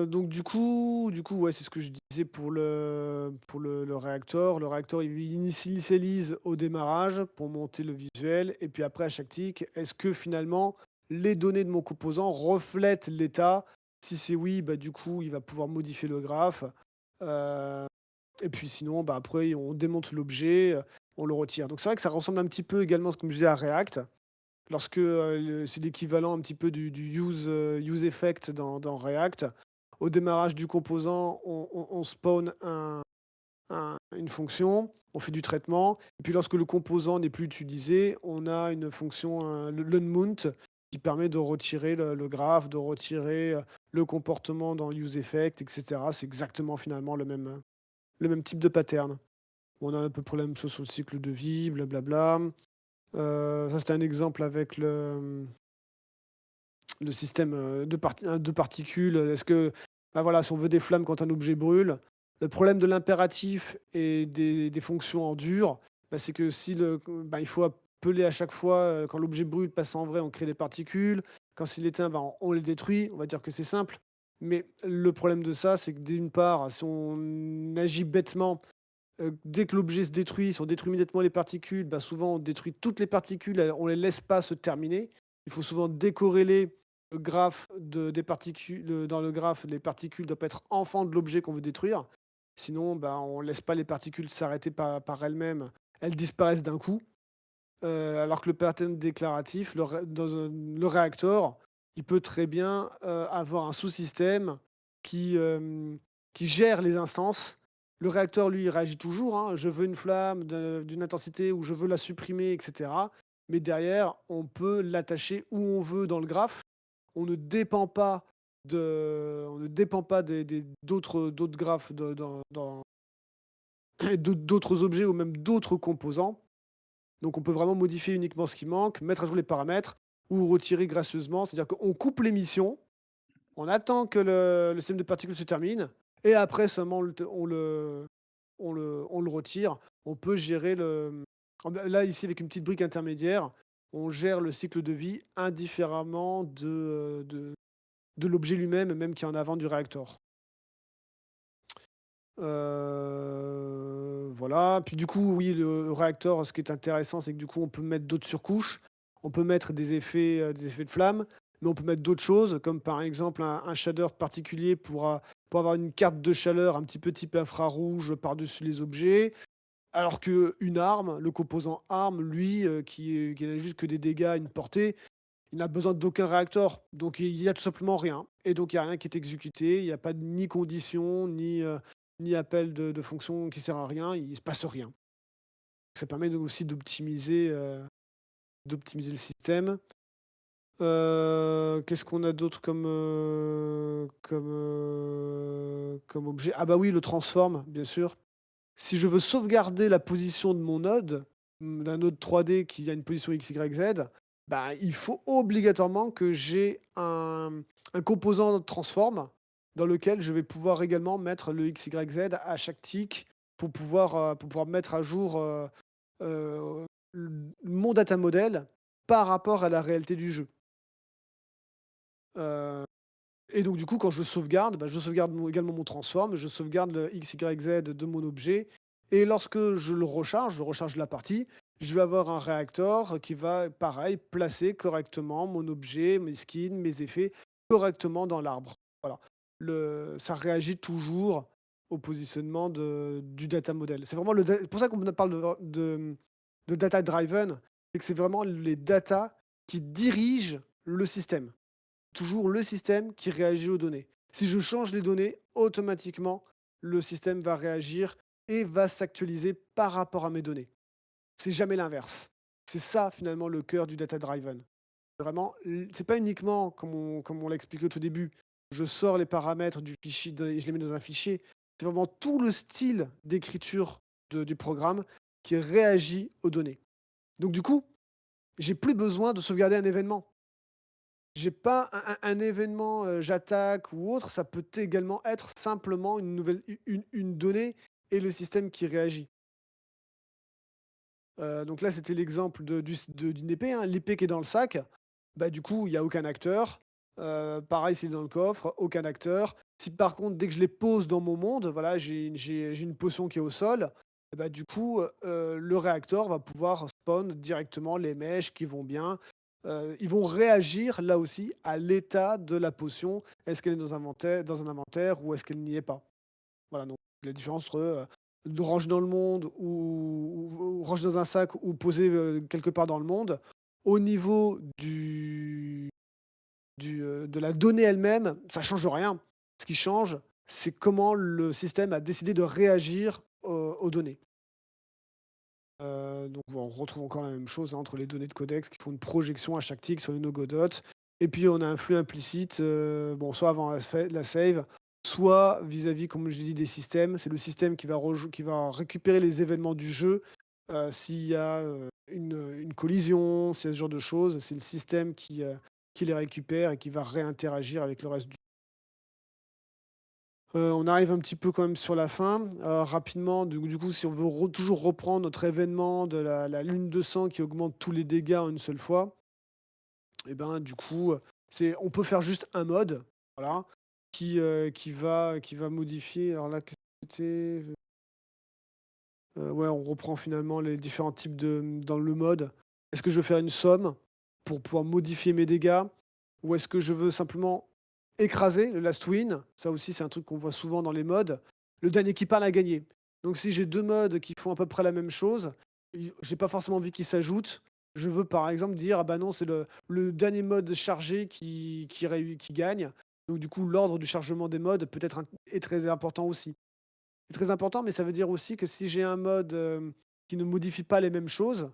A: Donc du coup, ouais, c'est ce que je disais pour le réacteur. Le réacteur, il initialise au démarrage pour monter le visuel et puis après à chaque tick, est-ce que finalement les données de mon composant reflètent l'état? Si c'est oui, bah, du coup, il va pouvoir modifier le graphe, heu et puis sinon, bah, après on démonte l'objet, on le retire. Donc c'est vrai que ça ressemble un petit peu également, comme je disais, à React. Lorsque, c'est l'équivalent un petit peu du use effect dans React. Au démarrage du composant, on spawn une fonction, on fait du traitement et puis lorsque le composant n'est plus utilisé, on a une fonction, l'unmount qui permet de retirer le graphe, de retirer, le comportement dans use effect et cetera. C'est exactement finalement le même type de pattern. On a à peu près la même chose sur le cycle de vie, blablabla. Ça, c'était un exemple avec le système, de particules. Est-ce que, bah, voilà, si on veut des flammes quand un objet brûle, le problème de l'impératif et des fonctions en dur, bah, c'est que il faut appeler à chaque fois, quand l'objet brûle, passe en vrai, on crée des particules. Quand s'il éteint, bah, on les détruit. On va dire que c'est simple. Mais le problème de ça, c'est que d'une part, si on agit bêtement, dès que l'objet se détruit, si on détruit immédiatement les particules, bah, souvent on détruit toutes les particules, on les laisse pas se terminer. Il faut souvent décorréler le graphe des particules, dans le graphe, les particules doivent pas être enfants de l'objet qu'on veut détruire. Sinon, bah, on laisse pas les particules s'arrêter par elles-mêmes, elles disparaissent d'un coup. Alors que le pattern déclaratif, le réacteur, il peut très bien, avoir un sous-système qui, qui gère les instances. Le réacteur, lui, il réagit toujours, hein. Je veux une flamme d'une intensité ou je veux la supprimer et cetera. Mais derrière, on peut l'attacher où on veut dans le graphe. On ne dépend pas d'autres graphes d'autres objets ou même d'autres composants. Donc on peut vraiment modifier uniquement ce qui manque, mettre à jour les paramètres ou retirer gracieusement. C'est-à-dire qu'on coupe l'émission, on attend que le système de particules se termine et après seulement on le retire. On peut gérer là, ici, avec une petite brique intermédiaire, on gère le cycle de vie indifféremment de l'objet lui-même, même qui est en avant du réacteur. Voilà, puis du coup, oui, le réacteur, ce qui est intéressant, c'est que du coup, on peut mettre d'autres surcouches. On peut mettre des effets de flamme, mais on peut mettre d'autres choses, comme par exemple un shader particulier pour avoir une carte de chaleur un petit peu type infrarouge par-dessus les objets. Alors qu'une arme, le composant arme, lui, qui n'a juste que des dégâts, une portée, il n'a besoin d'aucun réacteur. Donc il y a tout simplement rien. Et donc il y a rien qui est exécuté, il y a pas ni condition, ni appel de fonction qui sert à rien, il se passe rien. Ça permet aussi d'optimiser le système. Qu'est-ce qu'on a d'autre comme objet? Ah bah oui, le transform, bien sûr. Si je veux sauvegarder la position de mon node, d'un node 3D qui a une position X, Y, Z, bah, il faut obligatoirement que j'ai un composant transform dans lequel je vais pouvoir également mettre le X, Y, Z à chaque tick pour pouvoir mettre à jour, heu, mon data model par rapport à la réalité du jeu. Heu et donc du coup, quand je sauvegarde, bah, je sauvegarde également mon transform, je sauvegarde le X, Y, Z de mon objet et lorsque je recharge la partie, je vais avoir un réacteur qui va, pareil, placer correctement mon objet, mes skins, mes effets correctement dans l'arbre. Voilà. Ça réagit toujours au positionnement du data model. C'est vraiment c'est pour ça qu'on parle de data driven, c'est que c'est vraiment les data qui dirigent le système. Toujours le système qui réagit aux données. Si je change les données, automatiquement, le système va réagir et va s'actualiser par rapport à mes données. C'est jamais l'inverse. C'est ça finalement le cœur du data driven. Vraiment, c'est pas uniquement comme on l'a expliqué au tout début, je sors les paramètres du fichier et je les mets dans un fichier. C'est vraiment tout le style d'écriture du programme qui réagit aux données. Donc du coup, j'ai plus besoin de sauvegarder un événement. J'ai pas un événement, j'attaque ou autre, ça peut également être simplement une nouvelle une donnée et le système qui réagit. Donc là, c'était l'exemple d'une épée, hein. L'épée qui est dans le sac, bah, du coup, il y a aucun acteur. Pareil, c'est dans le coffre, aucun acteur. Si par contre, dès que je les pose dans mon monde, voilà, j'ai une potion qui est au sol, et bah, du coup, le réacteur va pouvoir spawn directement les mèches qui vont bien. Ils vont réagir là aussi à l'état de la potion. Est-ce qu'elle est dans un inventaire ou est-ce qu'elle n'y est pas? Voilà, donc la différence entre, de range dans le monde ou range dans un sac ou poser, quelque part dans le monde. Au niveau de la donnée elle-même, ça change rien. Ce qui change, c'est comment le système a décidé de réagir aux données. Donc on retrouve encore la même chose, hein, entre les données de codex qui font une projection à chaque tick sur les no-go-dots et puis on a un flux implicite, bon soit avant la save, soit vis-à-vis, comme je l'ai dit, des systèmes. C'est le système qui va récupérer les événements du jeu, s'il y a, une collision, s'il y a ce genre de choses, c'est le système qui les récupère et qui va réinteragir avec le reste du. On arrive un petit peu quand même sur la fin. Rapidement, du coup, si on veut toujours reprendre notre événement de la lune de sang qui augmente tous les dégâts en une seule fois, et ben, du coup, on peut faire juste un mode, voilà, qui va modifier. Alors là, qu'est-ce que c'était? Ouais, on reprend finalement les différents types dans le mode. Est-ce que je veux faire une somme pour pouvoir modifier mes dégâts? Ou est-ce que je veux simplement écraser le last win? Ça aussi, c'est un truc qu'on voit souvent dans les modes. Le dernier qui parle a gagné. Donc si j'ai 2 modes qui font à peu près la même chose, j'ai pas forcément envie qu'ils s'ajoutent. Je veux par exemple dire: «Ah bah non, c'est le dernier mode chargé qui gagne». Donc du coup, l'ordre du chargement des modes peut être est très important aussi. C'est très important, mais ça veut dire aussi que si j'ai un mode, qui ne modifie pas les mêmes choses,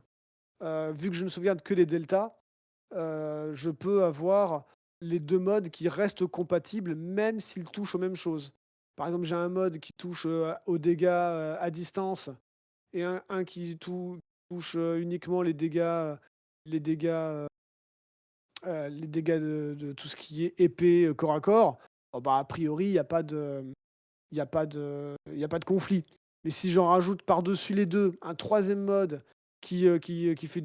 A: vu que je ne sauvegarde que les deltas, je peux avoir les 2 modes qui restent compatibles même s'ils touchent aux mêmes choses. Par exemple, j'ai un mode qui touche, aux dégâts, à distance et un qui touche, uniquement les dégâts, les dégâts de tout ce qui est épée, corps à corps. Oh bah, a priori, il y a pas de conflit. Mais si j'en rajoute par-dessus les 2 un troisième mode qui fait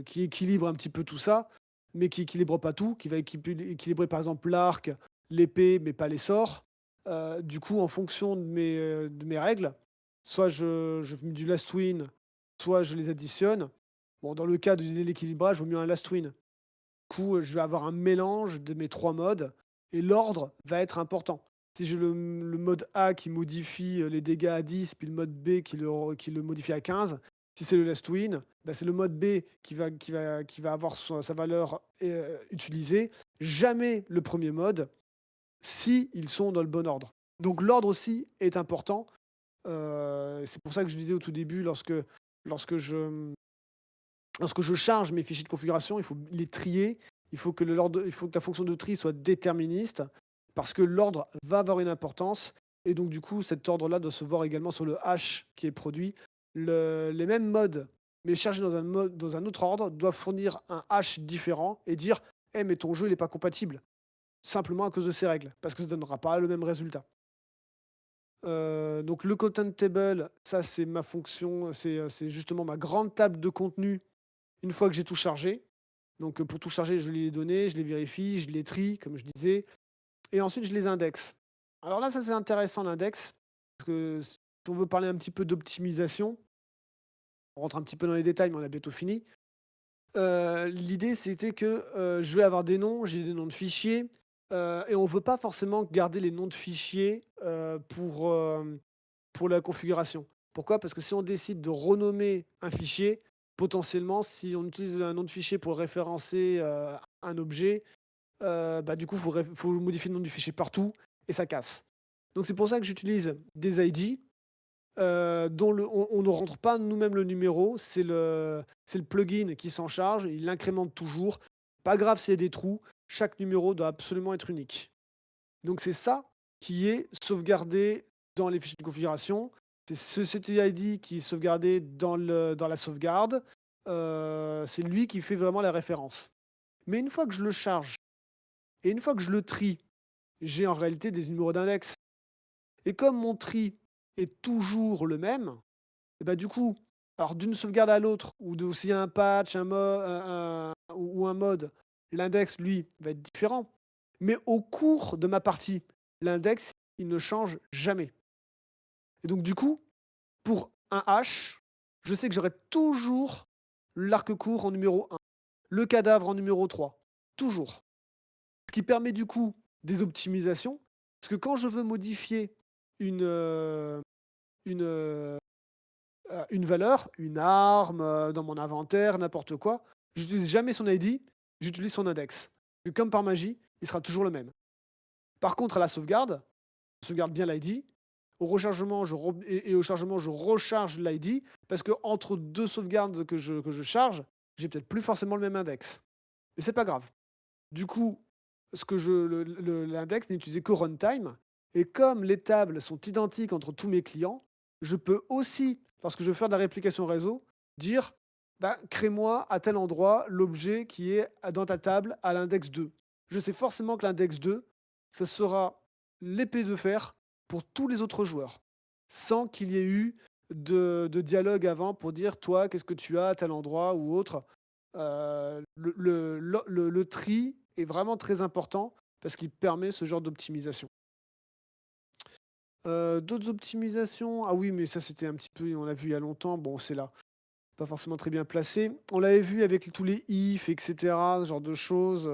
A: qui équilibre un petit peu tout ça, mais qui équilibre pas tout, qui va équilibrer par exemple l'arc, l'épée, mais pas les sorts. Du coup, en fonction de mes règles, soit je mets du last win, soit je les additionne. Bon, dans le cas de l'équilibrage, vaut mieux un last win. Du coup, je vais avoir un mélange de mes 3 modes et l'ordre va être important. Si j'ai le mode A qui modifie, les dégâts à 10, puis le mode B qui le modifie à 15, si c'est le last win, bah, c'est le mode B qui va avoir sa valeur, utilisée. Jamais le premier mode, si ils sont dans le bon ordre. Donc l'ordre aussi est important. C'est pour ça que je disais au tout début lorsque je, lorsque je charge mes fichiers de configuration, il faut les trier. Il faut que la fonction de tri soit déterministe parce que l'ordre va avoir une importance et donc du coup, cet ordre-là doit se voir également sur le hash qui est produit. Les mêmes modes, mais chargés dans un autre ordre, doivent fournir un hash différent et dire: «Eh mais ton jeu il est pas compatible», simplement à cause de ces règles, parce que ça ne donnera pas le même résultat. Donc le content table, ça c'est ma fonction, c'est justement ma grande table de contenu une fois que j'ai tout chargé. Donc, pour tout charger, je lis les données, je les vérifie, je les trie, comme je disais, et ensuite je les indexe. Alors là, ça c'est intéressant l'index, parce que si on veut parler un petit peu d'optimisation, On rentre un petit peu dans les détails, mais on a bientôt fini. L'idée, c'était que, je vais avoir des noms, j'ai des noms de fichiers, et on veut pas forcément garder les noms de fichiers, pour la configuration. Pourquoi? Parce que si on décide de renommer un fichier, potentiellement, si on utilise un nom de fichier pour référencer, un objet, bah, du coup, faut modifier le nom du fichier partout et ça casse. Donc c'est pour ça que j'utilise des ID, dont on ne rentre pas nous-mêmes le numéro, c'est le plugin qui s'en charge, il l'incrémente toujours. Pas grave s'il y a des trous, chaque numéro doit absolument être unique. Donc c'est ça qui est sauvegardé dans les fichiers de configuration. C'est ce CTID qui est sauvegardé dans la sauvegarde. C'est lui qui fait vraiment la référence. Mais une fois que je le charge et une fois que je le trie, j'ai en réalité des numéros d'index. Et comme mon tri est toujours le même, et bah, du coup, alors d'une sauvegarde à l'autre ou s'il y a un patch, un mode, l'index, lui, va être différent. Mais au cours de ma partie, l'index, il ne change jamais. Et donc du coup, pour un H, je sais que j'aurai toujours l'arc court en numéro 1, le cadavre en numéro 3, toujours. Ce qui permet du coup des optimisations, parce que quand je veux modifier une, une, une valeur, une arme, dans mon inventaire, n'importe quoi, j'utilise jamais son ID, j'utilise son index. Et comme par magie, il sera toujours le même. Par contre, à la sauvegarde, je sauvegarde bien l'ID. Au rechargement, au chargement, je recharge l'ID parce que entre deux sauvegardes que je charge, j'ai peut-être plus forcément le même index. Mais c'est pas grave. Du coup, l'index n'est utilisé qu'au runtime. Et comme les tables sont identiques entre tous mes clients, je peux aussi, lorsque je veux faire de la réplication réseau, dire bah, crée-moi à tel endroit l'objet qui est dans ta table à l'index 2. Je sais forcément que l'index 2, ce sera l'épée de fer pour tous les autres joueurs, sans qu'il y ait eu de dialogue avant pour dire toi, qu'est-ce que tu as à tel endroit ou autre. Le tri est vraiment très important parce qu'il permet ce genre d'optimisation. D'autres optimisations, ah oui, mais ça c'était un petit peu, on l'a vu il y a longtemps, bon c'est là, pas forcément très bien placé. On l'avait vu avec tous les if, et cetera, ce genre de choses.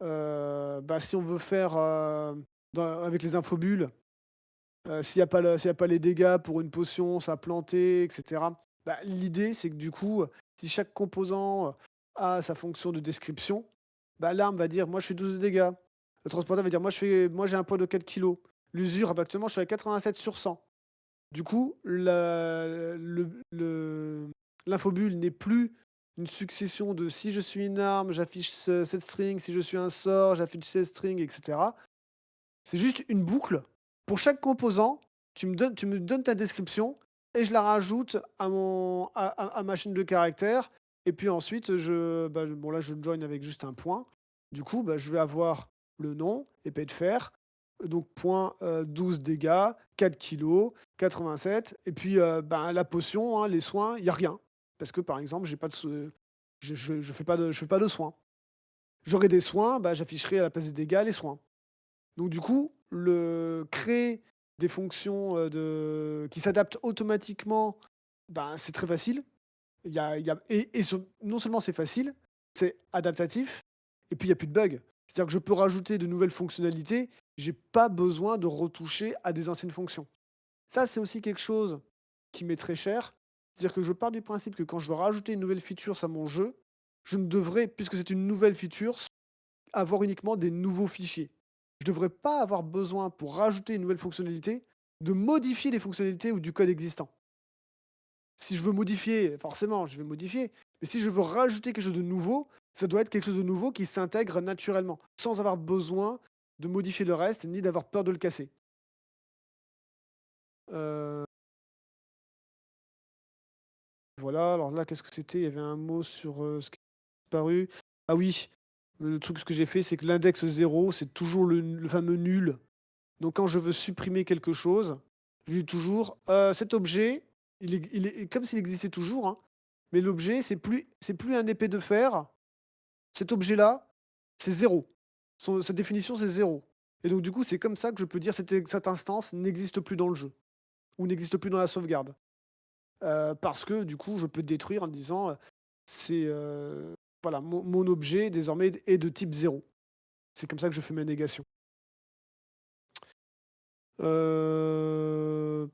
A: Bah, si on veut faire, avec les infobules, s'il y a pas les dégâts pour une potion, ça a planté et cetera. Bah, l'idée, c'est que du coup, si chaque composant, a sa fonction de description, bah, l'arme va dire: «Moi, je fais 12 de dégâts». Le transporteur va dire: «Moi, j'ai un poids de 4 kilos». L'usure: «Ah bah, actuellement, je suis à 87 sur 100». Du coup, l'infobule n'est plus une succession de si je suis une arme, j'affiche cette string, si je suis un sort, j'affiche cette string, et cetera. C'est juste une boucle. Pour chaque composant, tu me donnes ta description et je la rajoute à ma chaîne de caractères. Et puis ensuite, bon là, je join avec juste un point. Du coup, bah, je vais avoir le nom, épée de fer, donc point 12 dégâts, 4 kilos, 87. Et puis ben, la potion, hein, les soins, il n'y a rien. Parce que par exemple, j'ai pas de, je fais pas de soins. J'aurai des soins, bah, j'afficherai à la place des dégâts les soins. Donc du coup, créer des fonctions, qui s'adaptent automatiquement, ben, c'est très facile. Il y a non seulement c'est facile, c'est adaptatif et puis il y a plus de bugs. C'est-à-dire que je peux rajouter de nouvelles fonctionnalités, j'ai pas besoin de retoucher à des anciennes fonctions. Ça, c'est aussi quelque chose qui m'est très cher. C'est-à-dire que je pars du principe que quand je veux rajouter une nouvelle feature à mon jeu, je ne devrais, puisque c'est une nouvelle feature, avoir uniquement des nouveaux fichiers. Je ne devrais pas avoir besoin, pour rajouter une nouvelle fonctionnalité, de modifier les fonctionnalités ou du code existant. Si je veux modifier, forcément, je vais modifier. Mais si je veux rajouter quelque chose de nouveau, ça doit être quelque chose de nouveau qui s'intègre naturellement, sans avoir besoin de modifier le reste, ni d'avoir peur de le casser. Euh, voilà, alors là, qu'est-ce que c'était? Il y avait un mot sur ce qui est disparu. Ah oui, le truc, ce que j'ai fait, c'est que l'index 0, c'est toujours le fameux nul. Donc quand je veux supprimer quelque chose, je dis toujours, cet objet, il est comme s'il existait toujours, hein, mais l'objet, c'est plus un épée de fer. Cet objet-là, c'est zéro. Sa définition, c'est zéro. Et donc du coup, c'est comme ça que je peux dire cette instance n'existe plus dans le jeu ou n'existe plus dans la sauvegarde. parce que du coup, je peux détruire en disant, c'est, voilà, mon objet désormais est de type 0. C'est comme ça que je fais ma négation.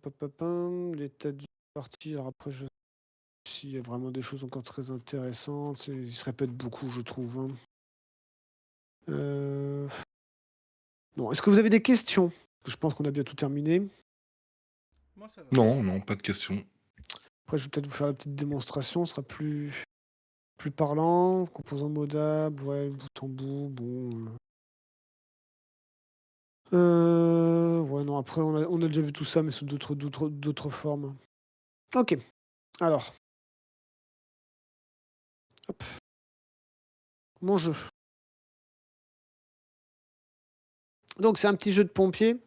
A: Papapam, l'état du parti, alors après je s'il y a vraiment des choses encore très intéressantes, ils se répètent beaucoup je trouve, hein. Heu, non, est-ce que vous avez des questions? Parce que je pense qu'on a bien tout terminé.
B: Moi, ça va.
E: Non, non, pas de questions.
A: Après je vais peut-être vous faire la petite démonstration, ce sera plus parlant. Composant modable, ouais, bout en bout, bon, ouais, non, après on a déjà vu tout ça, mais sous d'autres formes. OK, alors, hop, mon jeu. Donc c'est un petit jeu de pompiers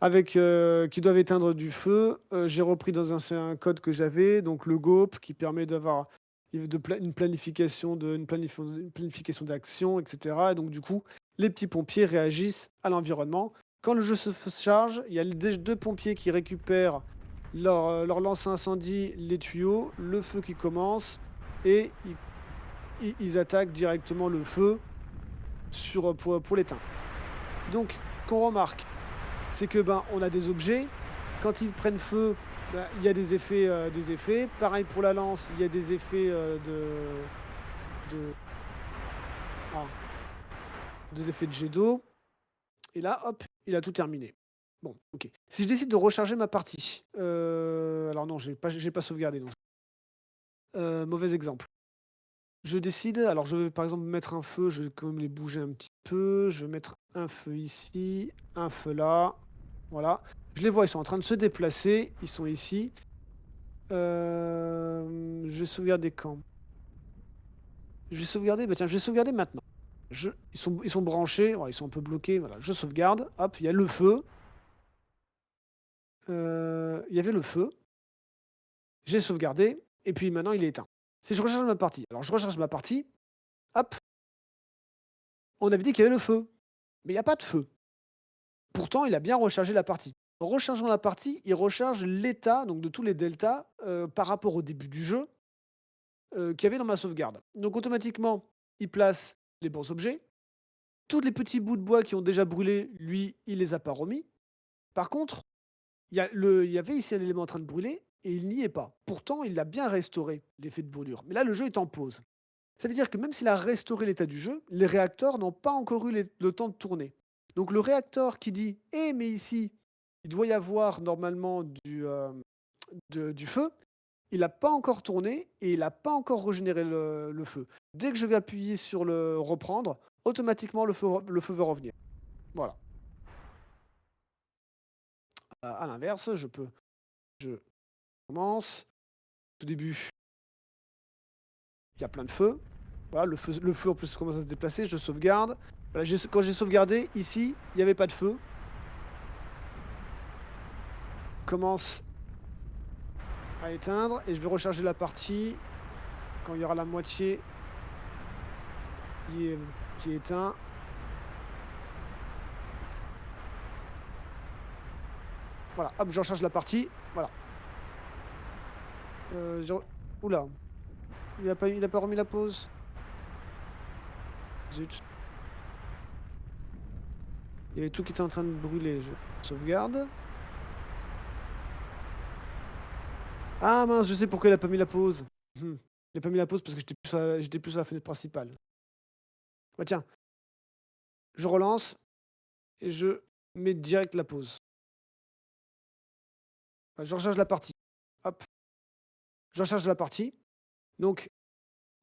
A: avec, qui doivent éteindre du feu. J'ai repris dans c'est un code que j'avais, donc le GOP qui permet d'avoir une planification une planification d'action et cetera et donc du coup, les petits pompiers réagissent à l'environnement. Quand le jeu se charge, il y a les 2 pompiers qui récupèrent leur lance-incendie, les tuyaux, le feu qui commence et ils attaquent directement le feu pour l'éteindre. Donc, qu'on remarque, c'est que, ben, on a des objets. Quand ils prennent feu, bah, il y a des effets. Pareil pour la lance, il y a des effets, de ah, des effets de jet d'eau et là, hop, il a tout terminé. Bon, OK. Si je décide de recharger ma partie, alors non, j'ai pas sauvegardé, donc mauvais exemple. Je décide, alors je vais par exemple mettre un feu, je vais quand même les bouger un petit peu. Je vais mettre un feu ici, un feu là. Voilà. Je les vois, ils sont en train de se déplacer. Ils sont ici. Je vais sauvegarder quand? Je vais sauvegarder, bah tiens, je vais sauvegarder maintenant. Ils sont branchés, ouais, ils sont un peu bloqués. Voilà, je sauvegarde. Hop, il y a le feu. Il y avait le feu. J'ai sauvegardé. Et puis maintenant, il est éteint. Si je recharge ma partie, alors je recharge ma partie. Hop, on avait dit qu'il y avait le feu. Mais il n'y a pas de feu. Pourtant, il a bien rechargé la partie. En rechargeant la partie, il recharge l'état, donc de tous les deltas, par rapport au début du jeu, qu'il y avait dans ma sauvegarde. Donc automatiquement, il place les bons objets. Tous les petits bouts de bois qui ont déjà brûlé, lui, il les a pas remis. Par contre, il y avait ici un élément en train de brûler et il n'y est pas. Pourtant, il a bien restauré l'effet de brûlure. Mais là, le jeu est en pause. Ça veut dire que même s'il a restauré l'état du jeu, les réacteurs n'ont pas encore eu le temps de tourner. Donc le réacteur qui dit: «Eh mais ici, il doit y avoir normalement du feu», il n'a pas encore tourné et il n'a pas encore régénéré le feu. Dès que je vais appuyer sur le reprendre, automatiquement le feu va revenir. Voilà. À l'inverse, je commence. Au début, il y a plein de feux. Voilà, le feu en plus commence à se déplacer, je sauvegarde. Voilà, quand j'ai sauvegardé, ici, il n'y avait pas de feu. Commence à éteindre et je vais recharger la partie quand il y aura la moitié qui est éteint. Voilà, hop, je recharge la partie. Voilà. Oula, il a pas remis la pause. Zut. Il y avait tout qui était en train de brûler. Je sauvegarde. Ah mince, je sais pourquoi il a pas mis la pause. Il a pas mis la pause parce que j'étais plus sur la fenêtre principale. Bah tiens, je relance et je mets direct la pause. Je recharge la partie. Hop, je recharge la partie. Donc,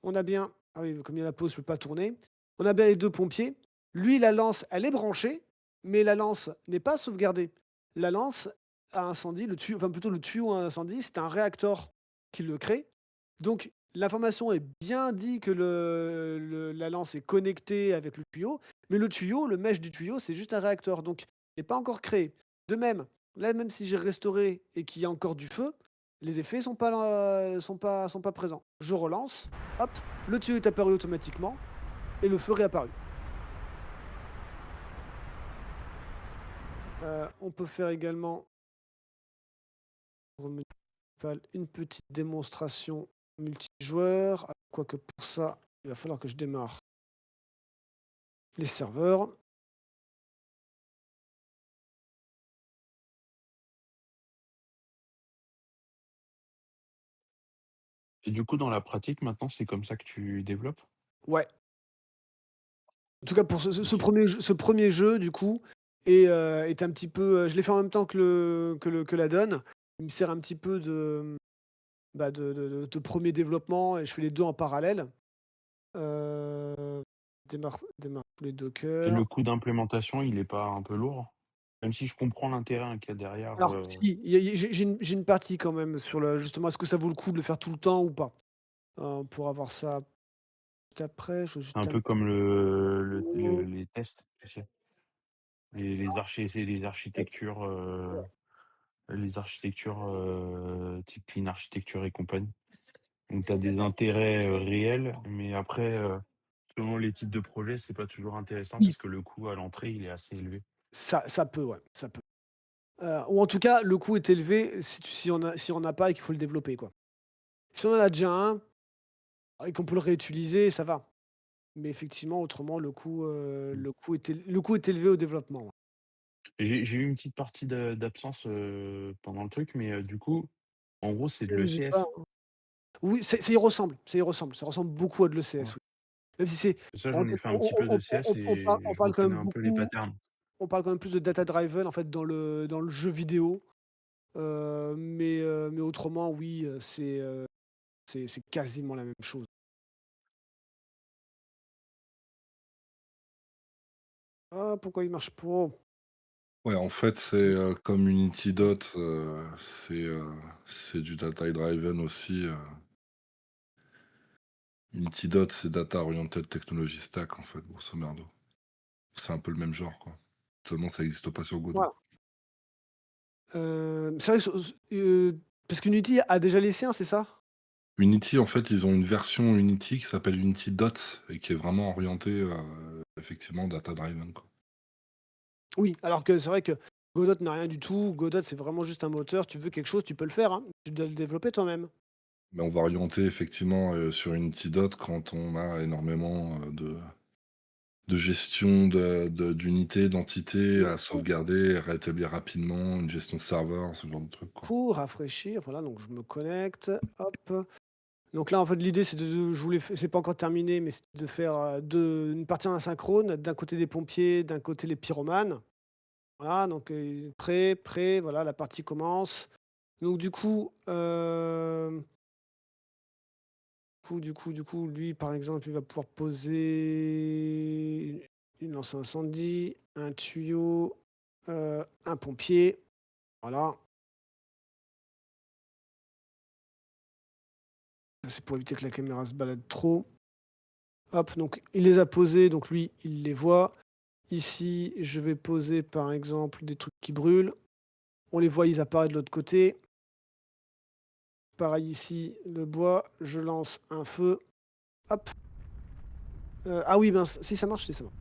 A: on a bien. Ah oui, comme il y a la pause, je peux pas tourner. On a bien les 2 pompiers. Lui, la lance, elle est branchée, mais la lance n'est pas sauvegardée. La lance à incendie, enfin plutôt le tuyau à incendie, c'est un réacteur qui le crée. Donc, l'information est bien dit que la lance est connectée avec le tuyau, mais le tuyau, le mesh du tuyau, c'est juste un réacteur, donc il n'est pas encore créé. De même, là, même si j'ai restauré et qu'il y a encore du feu, les effets sont pas présents. Je relance, hop, le tuyau est apparu automatiquement et le feu réapparu. On peut faire également principal une petite démonstration multijoueur. Quoique pour ça, il va falloir que je démarre les serveurs.
C: Et du coup, dans la pratique, maintenant, c'est comme ça que tu développes?
A: Ouais. En tout cas pour
C: OK.
A: ce 1er jeu du coup est un petit peu, je l'ai fait en même temps que la donne. Il me sert un petit peu de, bah, de 1er développement et je fais les 2 en parallèle. Heu, démarre tous les
C: Et le
A: dockers.
C: coût d'implémentation, il est pas un peu lourd? Même si je comprends l'intérêt, hein, qu'il y a derrière,
A: Alors si, j'ai une partie quand même sur le justement, est-ce que ça vaut le coup de le faire tout le temps ou pas? Pour avoir ça juste après, je veux juste
C: un
A: un
C: peu
A: petit
C: comme
A: peu.
C: les tests, tu sais? Les architectures, type Clean Architecture et compagnie. Donc tu as des intérêts, réels, mais après, selon les types de projets, c'est pas toujours intéressant
A: Oui,
C: parce que le coût à l'entrée, il est assez élevé.
A: ça peut, ouais, ça peut. Ou en tout cas, le coût est élevé si on a pas et qu'il faut le développer, quoi. Si on en a déjà un et qu'on peut le réutiliser, ça va. Mais effectivement, autrement,
C: Mmh.
A: le coût est élevé au développement, ouais.
C: J'ai eu une petite partie d'absence, pendant le truc, mais, du coup, en gros, c'est de
A: N'hésite pas,
C: l'ECS?
A: hein. Oui, ça ressemble beaucoup à de l'ECS,
C: Ouais.
A: oui. Même si c'est
C: Ça,
A: en
C: j'en ai
A: fait,
C: fait un petit peu d'ECS et
A: on
C: je
A: parle quand
C: reconnais
A: même
C: un peu les
A: beaucoup
C: patterns.
A: on parle quand même plus de data driven, en fait, dans le jeu vidéo, mais autrement, oui, c'est quasiment la même chose. Ah, pourquoi il marche pas?
E: Ouais, en fait, c'est, comme Unity c'est du data driven aussi. Unity c'est Data Oriented Technology Stack, en fait, grosso merdo. C'est un peu le même genre, quoi. Seulement ça existe pas sur Godot.
A: Voilà. C'est vrai, parce qu'Unity a déjà les siens, c'est ça?
E: Unity, en fait, ils ont une version Unity qui s'appelle Unity Dots et qui est vraiment orientée, effectivement data driven, quoi.
A: Oui, alors que c'est vrai que Godot n'a rien du tout. Godot, c'est vraiment juste un moteur. Tu veux quelque chose, tu peux le faire, hein. Tu dois le développer toi-même.
E: Mais on va orienter effectivement, sur Unity Dot quand on a énormément, de gestion d'unités, d'entités à
A: Mmh.
E: sauvegarder, à rétablir rapidement, une gestion de serveur, ce genre de trucs, quoi.
A: Rafraîchir, voilà, donc je me connecte, hop. Donc là, en fait, l'idée, c'est je voulais c'est pas encore terminé, mais c'est de faire, une partie en asynchrone. D'un côté des pompiers, d'un côté les pyromanes. Voilà, donc prêt, prêt, voilà, la partie commence. Donc du coup, lui, par exemple, il va pouvoir poser une lance à incendie, un tuyau, un pompier. Voilà, ça c'est pour éviter que la caméra se balade trop. Hop, donc il les a posés, donc lui, il les voit. Ici, je vais poser, par exemple, des trucs qui brûlent. On les voit, ils apparaissent de l'autre côté. Pareil ici, le bois, je lance un feu. Hop. Ah oui, mince, si ça marche, si ça marche.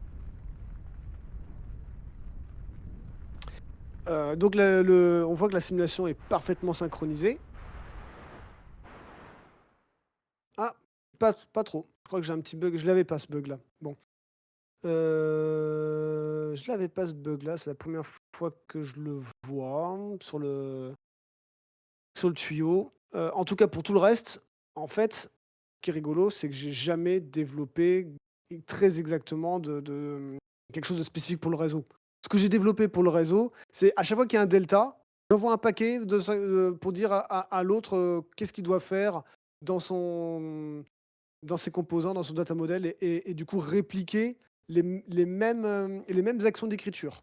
A: Donc on voit que la simulation est parfaitement synchronisée. Ah, pas trop. Je crois que j'ai un petit bug. Je l'avais pas ce bug-là. Bon. Je l'avais pas ce bug-là. C'est la première fois que je le vois sur le tuyau. En tout cas, pour tout le reste, en fait, ce qui est rigolo, c'est que j'ai jamais développé très exactement quelque chose de spécifique pour le réseau. Ce que j'ai développé pour le réseau, c'est à chaque fois qu'il y a un delta, j'envoie un paquet pour dire à l'autre qu'est-ce qu'il doit faire dans dans ses composants, dans son data model et du coup répliquer les mêmes actions d'écriture.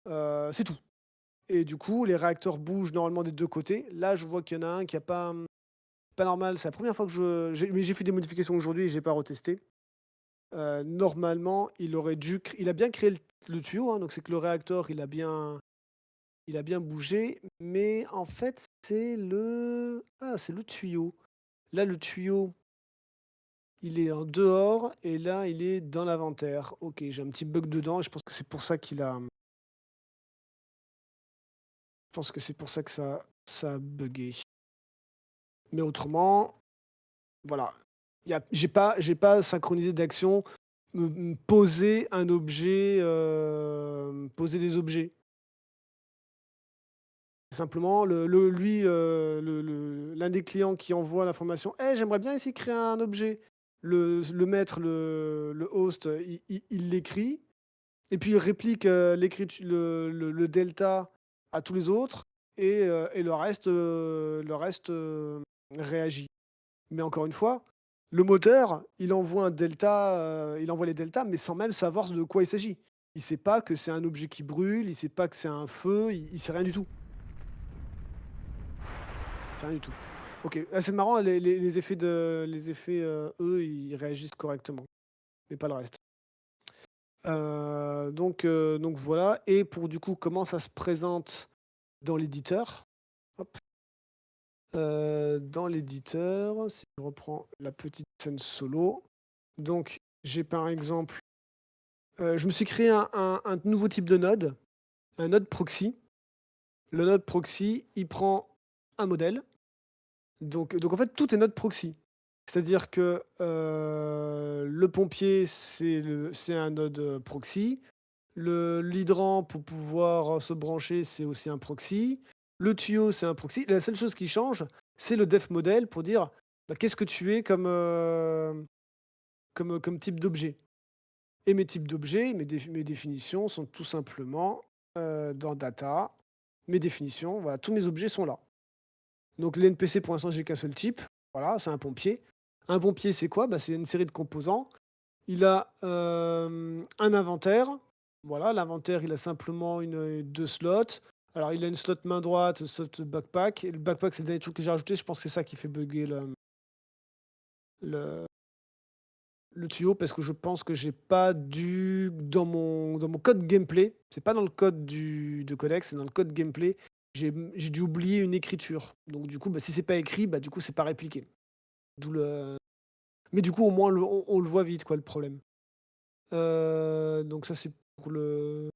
A: C'est tout. Et du coup, les réacteurs bougent normalement des 2 côtés. Là, je vois qu'il y en a un qui a pas normal. C'est la première fois que mais j'ai fait des modifications aujourd'hui et j'ai pas retesté. Normalement, il a bien créé le tuyau, hein, donc c'est que le réacteur, il a bien bougé, mais en fait, c'est le tuyau. Là, le tuyau, il est en dehors et là, il est dans l'inventaire. OK, j'ai un petit bug dedans et je pense que c'est pour ça que ça a buggé. Mais autrement, voilà. J'ai pas synchronisé d'action, poser un objet, poser des objets. Simplement, l'un des clients qui envoie l'information: «Hey, j'aimerais bien ici créer un objet». Le maître, le host, il l'écrit et puis il réplique, le delta à tous les autres et le reste réagit. Mais encore une fois, le moteur, il envoie les deltas, mais sans même savoir de quoi il s'agit. Il sait pas que c'est un objet qui brûle, il sait pas que c'est un feu, il sait rien du tout. C'est rien du tout. OK, ah, c'est marrant les effets, eux, ils réagissent correctement, mais pas le reste. Donc voilà et pour du coup, comment ça se présente dans l'éditeur? Hop, dans l'éditeur, si je reprends la petite scène solo, donc j'ai par exemple, je me suis créé un nouveau type de node, un node proxy. Le node proxy, il prend un modèle, donc en fait, tout est node proxy. C'est-à-dire que, le pompier, c'est un node, proxy. L'hydrant pour pouvoir se brancher, c'est aussi un proxy. Le tuyau, c'est un proxy. La seule chose qui change, c'est le def model pour dire, bah, qu'est-ce que tu es comme type d'objet? Et mes types d'objets, mes définitions sont tout simplement, dans data, mes définitions, voilà, tous mes objets sont là. Donc l'NPC pour l'instant, j'ai qu'un seul type, voilà, c'est un pompier. Un pompier, c'est quoi? Bah, c'est une série de composants. Il a, un inventaire. Voilà, l'inventaire, il a simplement 2 slots. Alors il a une slot main droite, slot backpack et le backpack, c'est le dernier truc que j'ai rajouté. Je pense que c'est ça qui fait bugger le le tuyau parce que je pense que j'ai pas dû dans mon code gameplay, c'est pas dans le code de codex, c'est dans le code gameplay, j'ai dû oublier une écriture. Donc du coup, bah, si c'est pas écrit, bah, du coup, c'est pas répliqué. D'où le mais du coup, au moins, on le voit vite, quoi, le problème. Donc ça, c'est pour le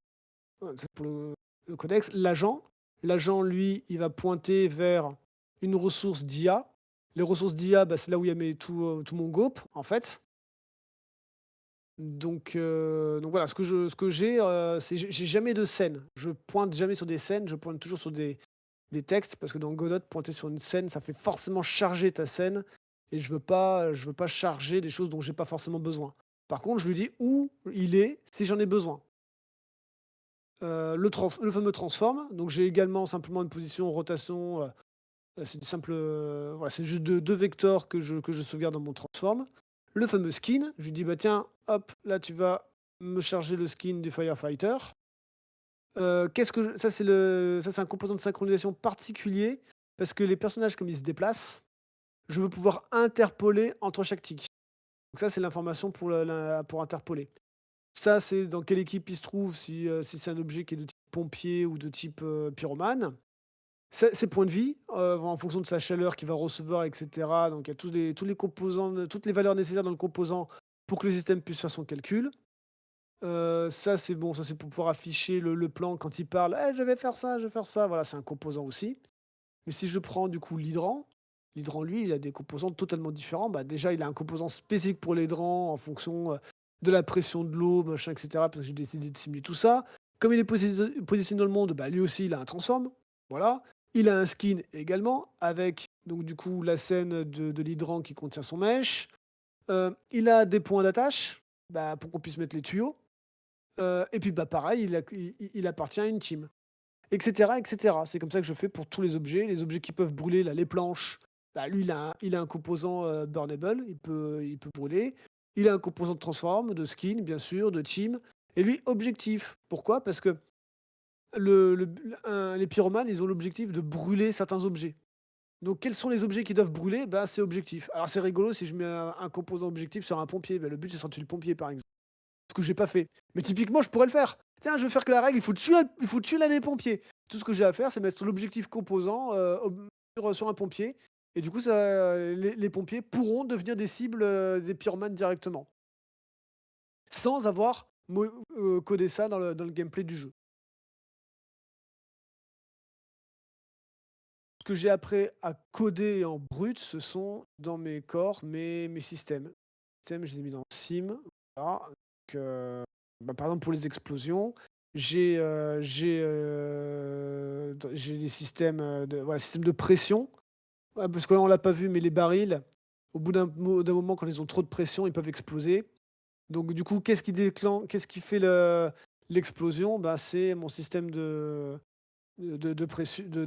A: codex. L'agent, lui, il va pointer vers une ressource d'IA. Les ressources d'IA, bah, c'est là où il y a tout mon GOP, en fait. Donc voilà, ce que j'ai, c'est j'ai jamais de scène. Je pointe jamais sur des scènes, je pointe toujours sur des textes parce que dans Godot, pointer sur une scène, ça fait forcément charger ta scène et je veux pas charger des choses dont j'ai pas forcément besoin. Par contre, je lui dis où il est si j'en ai besoin. Le fameux transform, donc j'ai également simplement une position, rotation, c'est des simples, voilà, c'est juste deux vecteurs que je sauvegarde dans mon transform. Le fameux skin, je lui dis: «Bah, tiens, hop, là, tu vas me charger le skin du firefighter». Qu'est-ce que je ça, c'est un composant de synchronisation particulier parce que les personnages, comme ils se déplacent, je veux pouvoir interpoler entre chaque tic. Donc ça, c'est l'information pour interpoler. Ça, c'est dans quelle équipe il se trouve, si c'est un objet qui est de type pompier ou de type, pyromane. Ses points de vie, en fonction de sa chaleur qu'il va recevoir et cetera, donc il y a tous les composants, toutes les valeurs nécessaires dans le composant pour que le système puisse faire son calcul. Ça, c'est bon, ça, c'est pour pouvoir afficher le plan quand il parle: «Eh, je vais faire ça, je vais faire ça». Voilà, c'est un composant aussi. Mais si je prends du coup l'hydrant, lui, il a des composants totalement différents. Bah, déjà, il a un composant spécifique pour l'hydrant en fonction, de la pression de l'eau, machin et cetera, parce que j'ai décidé de simuler tout ça. Comme il est positionné dans le monde, bah, lui aussi, il a un transform, voilà. Il a un skin également avec donc du coup la scène de l'hydrant qui contient son mesh. Il a des points d'attache, bah, pour qu'on puisse mettre les tuyaux. Et puis, bah, pareil, il appartient à une team et cetera et cetera. C'est comme ça que je fais pour tous les objets. Les objets qui peuvent brûler, là, les planches, bah, lui, il a un composant, burnable, il peut brûler. Il a un composant de transform, de skin, bien sûr, de team et lui, objectif. Pourquoi? Parce que les pyromanes, ils ont l'objectif de brûler certains objets. Donc quels sont les objets qui doivent brûler? Bah, c'est objectif. Alors c'est rigolo si je mets un composant objectif sur un pompier, bah, le but, c'est de tuer le pompier, par exemple. Ce que j'ai pas fait. Mais typiquement, je pourrais le faire. Tiens, je veux faire que la règle, il faut tuer là les pompiers. Tout ce que j'ai à faire, c'est mettre l'objectif composant, sur un pompier et du coup, ça, les pompiers pourront devenir des cibles, des pyromanes directement, sans avoir codé ça dans le gameplay du jeu. que j'ai après à coder en brut, ce sont dans mes corps, mes systèmes. Systèmes, je les ai mis dans Sim. Voilà. Donc, par exemple, pour les explosions, j'ai des systèmes voilà, système de pression. Ouais, parce que là, on l'a pas vu, mais les barils, au bout d'un moment, quand ils ont trop de pression, ils peuvent exploser. Donc, du coup, qu'est-ce qui fait l'explosion? Bah, c'est mon système de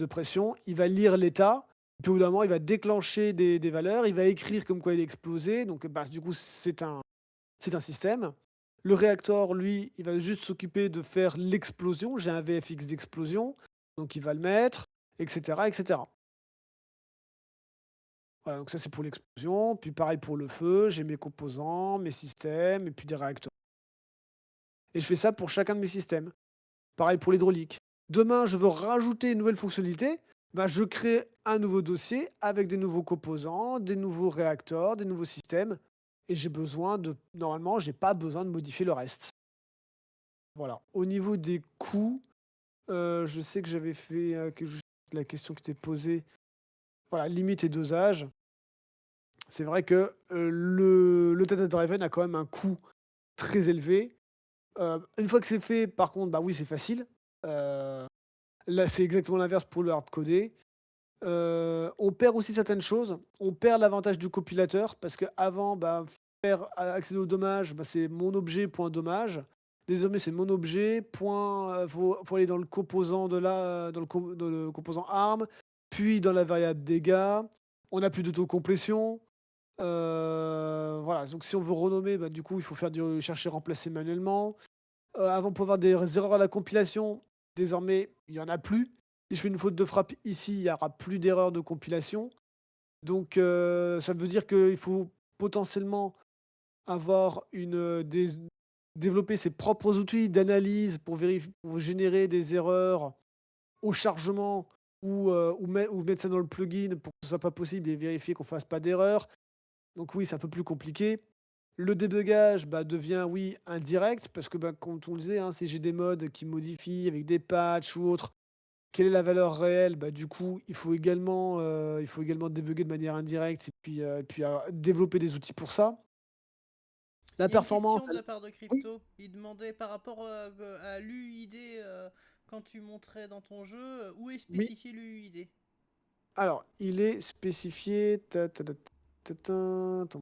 A: pression. Il va lire l'état, puis au bout d'un moment, il va déclencher des valeurs, il va écrire comme quoi il est explosé. Donc, bah, du coup, c'est un système. Le réacteur, lui, il va juste s'occuper de faire l'explosion. J'ai un VFX d'explosion, donc il va le mettre, etc., etc. Voilà, donc ça, c'est pour l'explosion. Puis pareil pour le feu, j'ai mes composants, mes systèmes et puis des réacteurs. Et je fais ça pour chacun de mes systèmes. Pareil pour l'hydraulique. Demain, je veux rajouter une nouvelle fonctionnalité, bah, je crée un nouveau dossier avec des nouveaux composants, des nouveaux réacteurs, des nouveaux systèmes. Et normalement, j'ai pas besoin de modifier le reste. Voilà. Au niveau des coûts, je sais que j'avais fait la question qui était posée. Voilà, limite et dosage. C'est vrai que le Data Driven a quand même un coût très élevé. Une fois que c'est fait, par contre, bah oui, c'est facile. Heu, Là, c'est exactement l'inverse pour le hard-codé. On perd aussi certaines choses. On perd l'avantage du compilateur parce qu'avant, bah, accéder au dommage, bah, c'est mon objet point dommage. Désormais, c'est mon objet point, faut aller dans le composant dans le composant arm, puis dans la variable dégâts. On n'a plus d'autocomplétion. Voilà, donc si on veut renommer, bah, du coup, il faut chercher remplacer manuellement. Avant, on pouvait avoir des erreurs à la compilation. Désormais, il y en a plus. Si je fais une faute de frappe ici, il y aura plus d'erreurs de compilation. Donc, ça veut dire qu'il faut potentiellement avoir développer ses propres outils d'analyse pour générer des erreurs au chargement ou mettre ça dans le plugin pour que ce soit pas possible et vérifier qu'on fasse pas d'erreur. Donc oui, c'est un peu plus compliqué. Le débugage, bah, devient, oui, indirect parce que, bah, comme on le disait, hein, si j'ai des modes qui modifient avec des patchs ou autres, quelle est la valeur réelle? Bah, du coup, il faut également débugger de manière indirecte et puis développer des outils pour ça. La
B: Il y a une
A: performance,
B: question de la part de
A: oui,
B: Crypto. Il demandait par rapport à l'UID quand tu montrais dans ton jeu, où est
A: oui.
B: spécifié l'UID?
A: Alors, il est spécifié attends,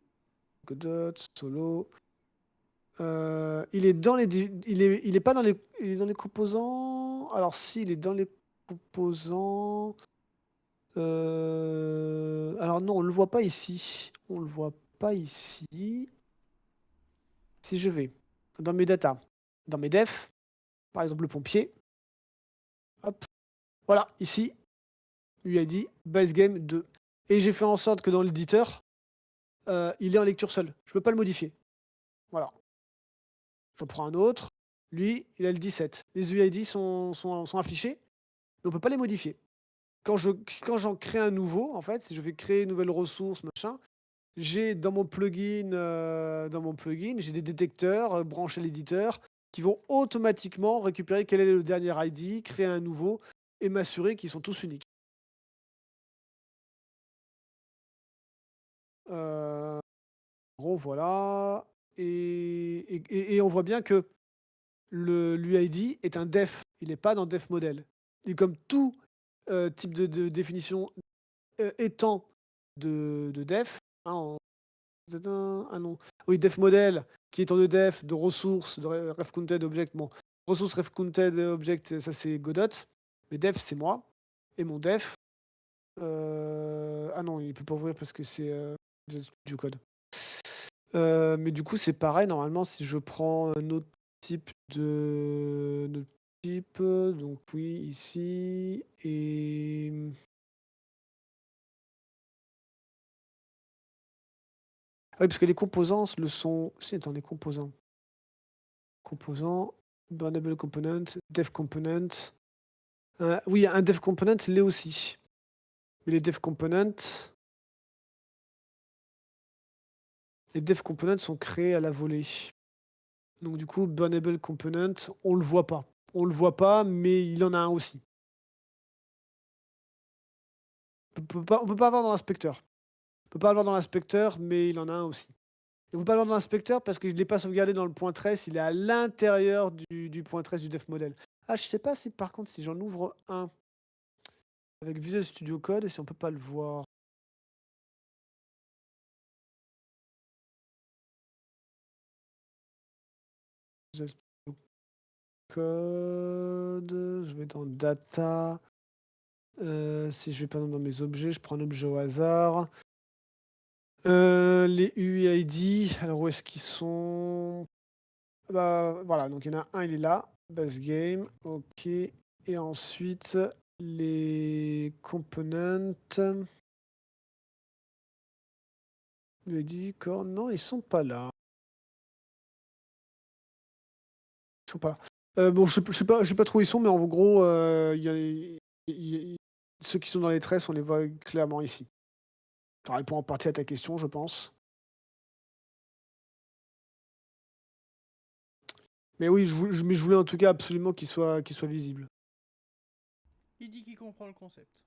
A: Godot, solo, il est pas dans les composants. Alors si, il est dans les composants. Alors non, on le voit pas ici. On le voit pas ici. Si je vais dans mes data, dans mes defs, par exemple le pompier, hop, voilà, ici, UID, base game 2. Et j'ai fait en sorte que dans l'éditeur, il est en lecture seule. Je peux pas le modifier. Voilà. J'en prends un autre. Lui, il a le 17. Les UID sont affichés, mais on peut pas les modifier. Quand j'en crée un nouveau, en fait, si je vais créer une nouvelle ressource, machin, j'ai dans mon plugin, j'ai des détecteurs branchés à l'éditeur qui vont automatiquement récupérer quel est le dernier ID, créer un nouveau et m'assurer qu'ils sont tous uniques. En gros, voilà. Et on voit bien que l'UID est un def. Il n'est pas dans def model. Et comme tout type de définition étant de def, hein, ah non. Oui, def model qui est en def de ressources, de ref counted object. Bon, ressources ref counted object, ça c'est Godot. Mais def, c'est moi. Et mon def, ah non, il peut pas ouvrir parce que c'est Visual Studio Code. Mais du coup, c'est pareil. Normalement, si je prends un autre type donc oui, ici. Et ah oui, parce que les composants le sont. Si, attends, les composants. Composants, burnable component, dev component. Oui, un dev component l'est aussi. Mais les dev components sont créés à la volée. Donc du coup, burnable component, on le voit pas. On le voit pas, mais il en a un aussi. On peut pas avoir dans l'inspecteur. On peut pas avoir dans l'inspecteur, mais il en a un aussi. Et on peut pas avoir dans l'inspecteur parce que je l'ai pas sauvegardé dans le point tress, il est à l'intérieur du point tress du def model. Ah, je sais pas si par contre, si j'en ouvre un avec Visual Studio Code, si on peut pas le voir. Visual Studio Code, je vais dans Data. Si je vais par exemple dans mes objets, je prends un objet au hasard. Les UID, alors où est-ce qu'ils sont? Bah, voilà, donc il y en a un, il est là, base game, OK. Et ensuite, les components, UID, core, non, ils sont pas là. Ils sont pas là. Bon, je sais pas trop où ils sont, mais en gros, il y a, ceux qui sont dans les tresses, on les voit clairement ici. Ça répond en partie à ta question, je pense. Mais oui, mais je voulais en tout cas absolument qu'il soit visible.
B: Il dit qu'il comprend le concept.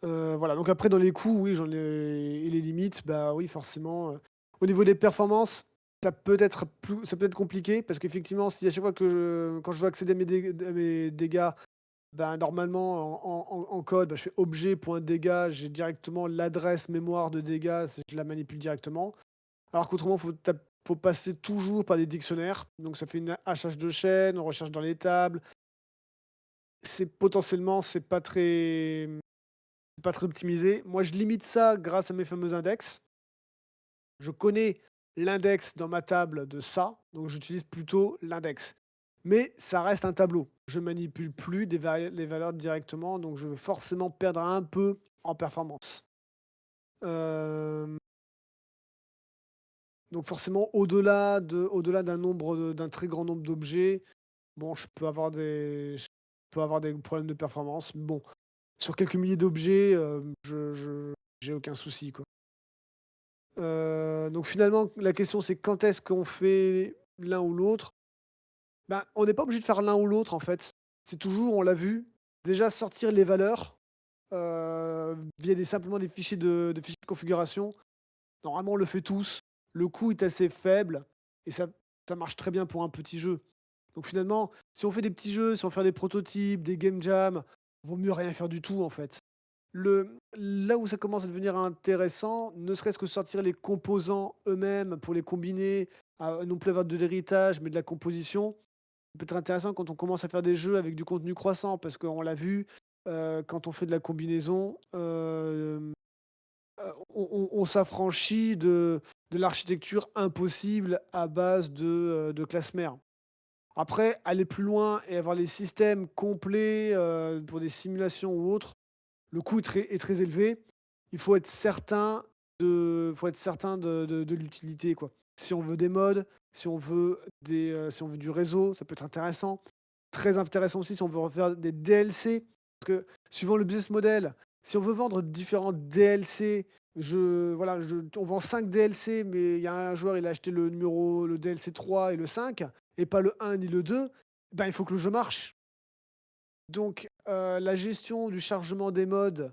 A: Voilà, donc après dans les coûts, oui, j'en ai et les limites, bah, oui, forcément, au niveau des performances, ça peut être compliqué parce qu'effectivement, si à chaque fois quand je veux accéder à mes dégâts, bah, normalement en code, bah, je fais objet.dégâts, j'ai directement l'adresse mémoire de dégâts, je la manipule directement. Alors qu'autrement, faut passer toujours par des dictionnaires, donc ça fait une hachage de chaîne, on recherche dans les tables. C'est pas très optimisé. Moi, je limite ça grâce à mes fameux index. Je connais l'index dans ma table de ça, donc j'utilise plutôt l'index. Mais ça reste un tableau. Je manipule plus les valeurs directement, donc je veux forcément perdre un peu en performance. Euh, donc forcément, au-delà d'un très grand nombre d'objets, bon, je peux avoir des problèmes de performance. Mais bon, sur quelques milliers d'objets, j'ai aucun souci, quoi. Donc finalement, la question c'est quand est-ce qu'on fait l'un ou l'autre? Ben, on n'est pas obligé de faire l'un ou l'autre en fait. C'est toujours, on l'a vu, déjà sortir les valeurs, via simplement des fichiers de configuration. Normalement, on le fait tous. Le coût est assez faible et ça marche très bien pour un petit jeu. Donc finalement, si on fait des petits jeux, si on fait des prototypes, des game jams, vaut mieux rien faire du tout en fait. Là où ça commence à devenir intéressant, ne serait-ce que sortir les composants eux-mêmes pour les combiner, non plus avoir de l'héritage, mais de la composition, ça peut être intéressant quand on commence à faire des jeux avec du contenu croissant, parce qu'on l'a vu, quand on fait de la combinaison, on s'affranchit de l'architecture impossible à base de classes mères. Après, aller plus loin et avoir les systèmes complets, pour des simulations ou autres, le coût est très élevé. Il faut être certain de l'utilité, quoi. Si on veut des mods, si on veut du réseau, ça peut être intéressant. Très intéressant aussi si on veut refaire des DLC, parce que suivant le business model, si on veut vendre différents DLC, on vend 5 DLC, mais il y a un joueur, il a acheté le DLC 3 et le 5 et pas le 1 ni le 2, ben, il faut que le jeu marche. Donc, la gestion du chargement des mods,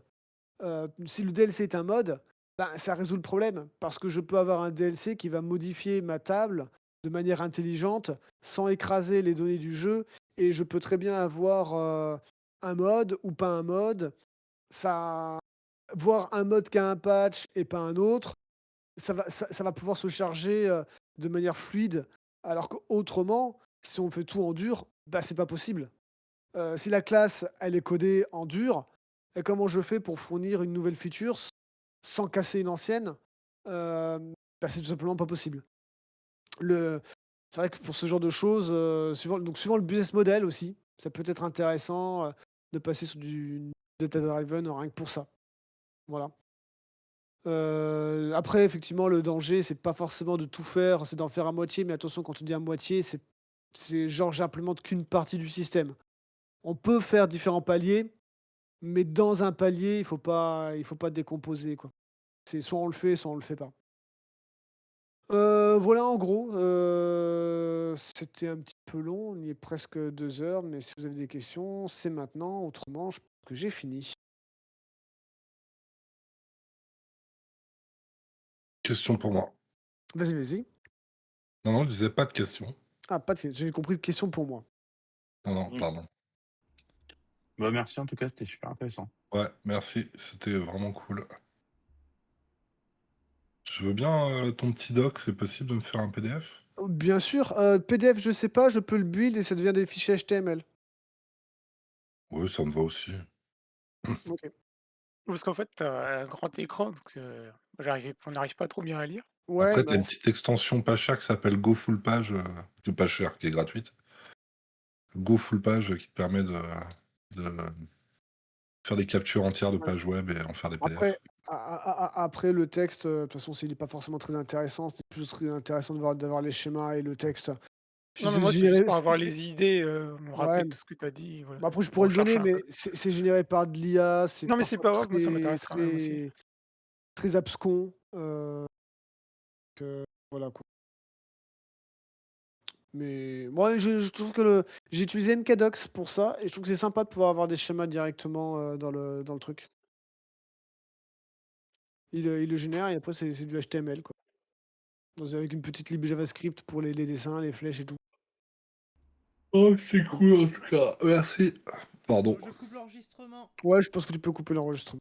A: si le DLC est un mod, ben, ça résout le problème. Parce que je peux avoir un DLC qui va modifier ma table de manière intelligente, sans écraser les données du jeu. Et je peux très bien avoir un mod ou pas un mod. Ça, voir un mod qui a un patch et pas un autre, ça va pouvoir se charger de manière fluide. Alors qu'autrement, si on fait tout en dur, bah, c'est pas possible. Si la classe, elle est codée en dur, et comment je fais pour fournir une nouvelle feature sans casser une ancienne? Bah, c'est tout simplement pas possible. Le C'est vrai que pour ce genre de choses, suivant le business model aussi, ça peut être intéressant, de passer sur du data driven rien que pour ça. Voilà. Après effectivement le danger, c'est pas forcément de tout faire, c'est d'en faire à moitié, mais attention quand on dit à moitié, c'est genre j'implémente qu'une partie du système. On peut faire différents paliers, mais dans un palier, il faut pas décomposer, quoi. C'est soit on le fait pas. Voilà en gros, c'était un petit peu long, on y est presque 2 heures, mais si vous avez des questions, c'est maintenant, autrement je pense que j'ai fini.
E: Question pour moi.
A: Vas-y, vas-y.
E: Non, non, je disais pas de question.
A: Ah pas de j'ai compris question pour moi.
E: Non, non,
C: Mmh.
E: pardon.
C: Bah, merci en tout cas, c'était super intéressant.
E: Ouais, merci, c'était vraiment cool. Je veux bien, ton petit doc, c'est possible de me faire un PDF?
A: Bien sûr, PDF je sais pas, je peux le build et ça devient des fichiers HTML.
E: Oui, ça me va aussi.
A: OK.
D: Parce qu'en fait, tu as un grand écran, donc on n'arrive pas trop bien à lire.
A: Ouais,
E: Après, tu
A: bah,
E: as une petite extension pas chère qui s'appelle GoFullPage, qui est pas chère, qui est gratuite. GoFullPage, qui te permet de faire des captures entières de
A: ouais.
E: pages web et en faire des
A: Après
E: PDF.
A: après le texte, de toute façon s'il est pas forcément très intéressant, c'est plus très intéressant d'avoir les schémas et le texte.
D: Non, mais
A: C'est
D: moi, c'est juste
A: généré
D: pour avoir
A: c'est
D: les idées, me
A: ouais,
D: rappeler tout ce que tu as dit, voilà.
A: bah, après je
D: Je
A: pourrais le donner,
D: recherche un
A: mais
D: peu.
A: c'est généré par de l'IA, c'est
D: Non, mais c'est
A: parfois
D: pas grave, moi, ça
A: très
D: m'intéresse quand même aussi.
A: très abscons, que voilà quoi. Mais moi je trouve que j'ai utilisé MKDocs pour ça et je trouve que c'est sympa de pouvoir avoir des schémas directement, dans le truc. Il le génère et après c'est du HTML quoi. Avec une petite lib JavaScript pour les dessins, les flèches et tout.
E: Oh, c'est cool en tout cas, merci. Pardon.
B: Je coupe l'enregistrement.
A: Ouais, je pense que tu peux couper l'enregistrement.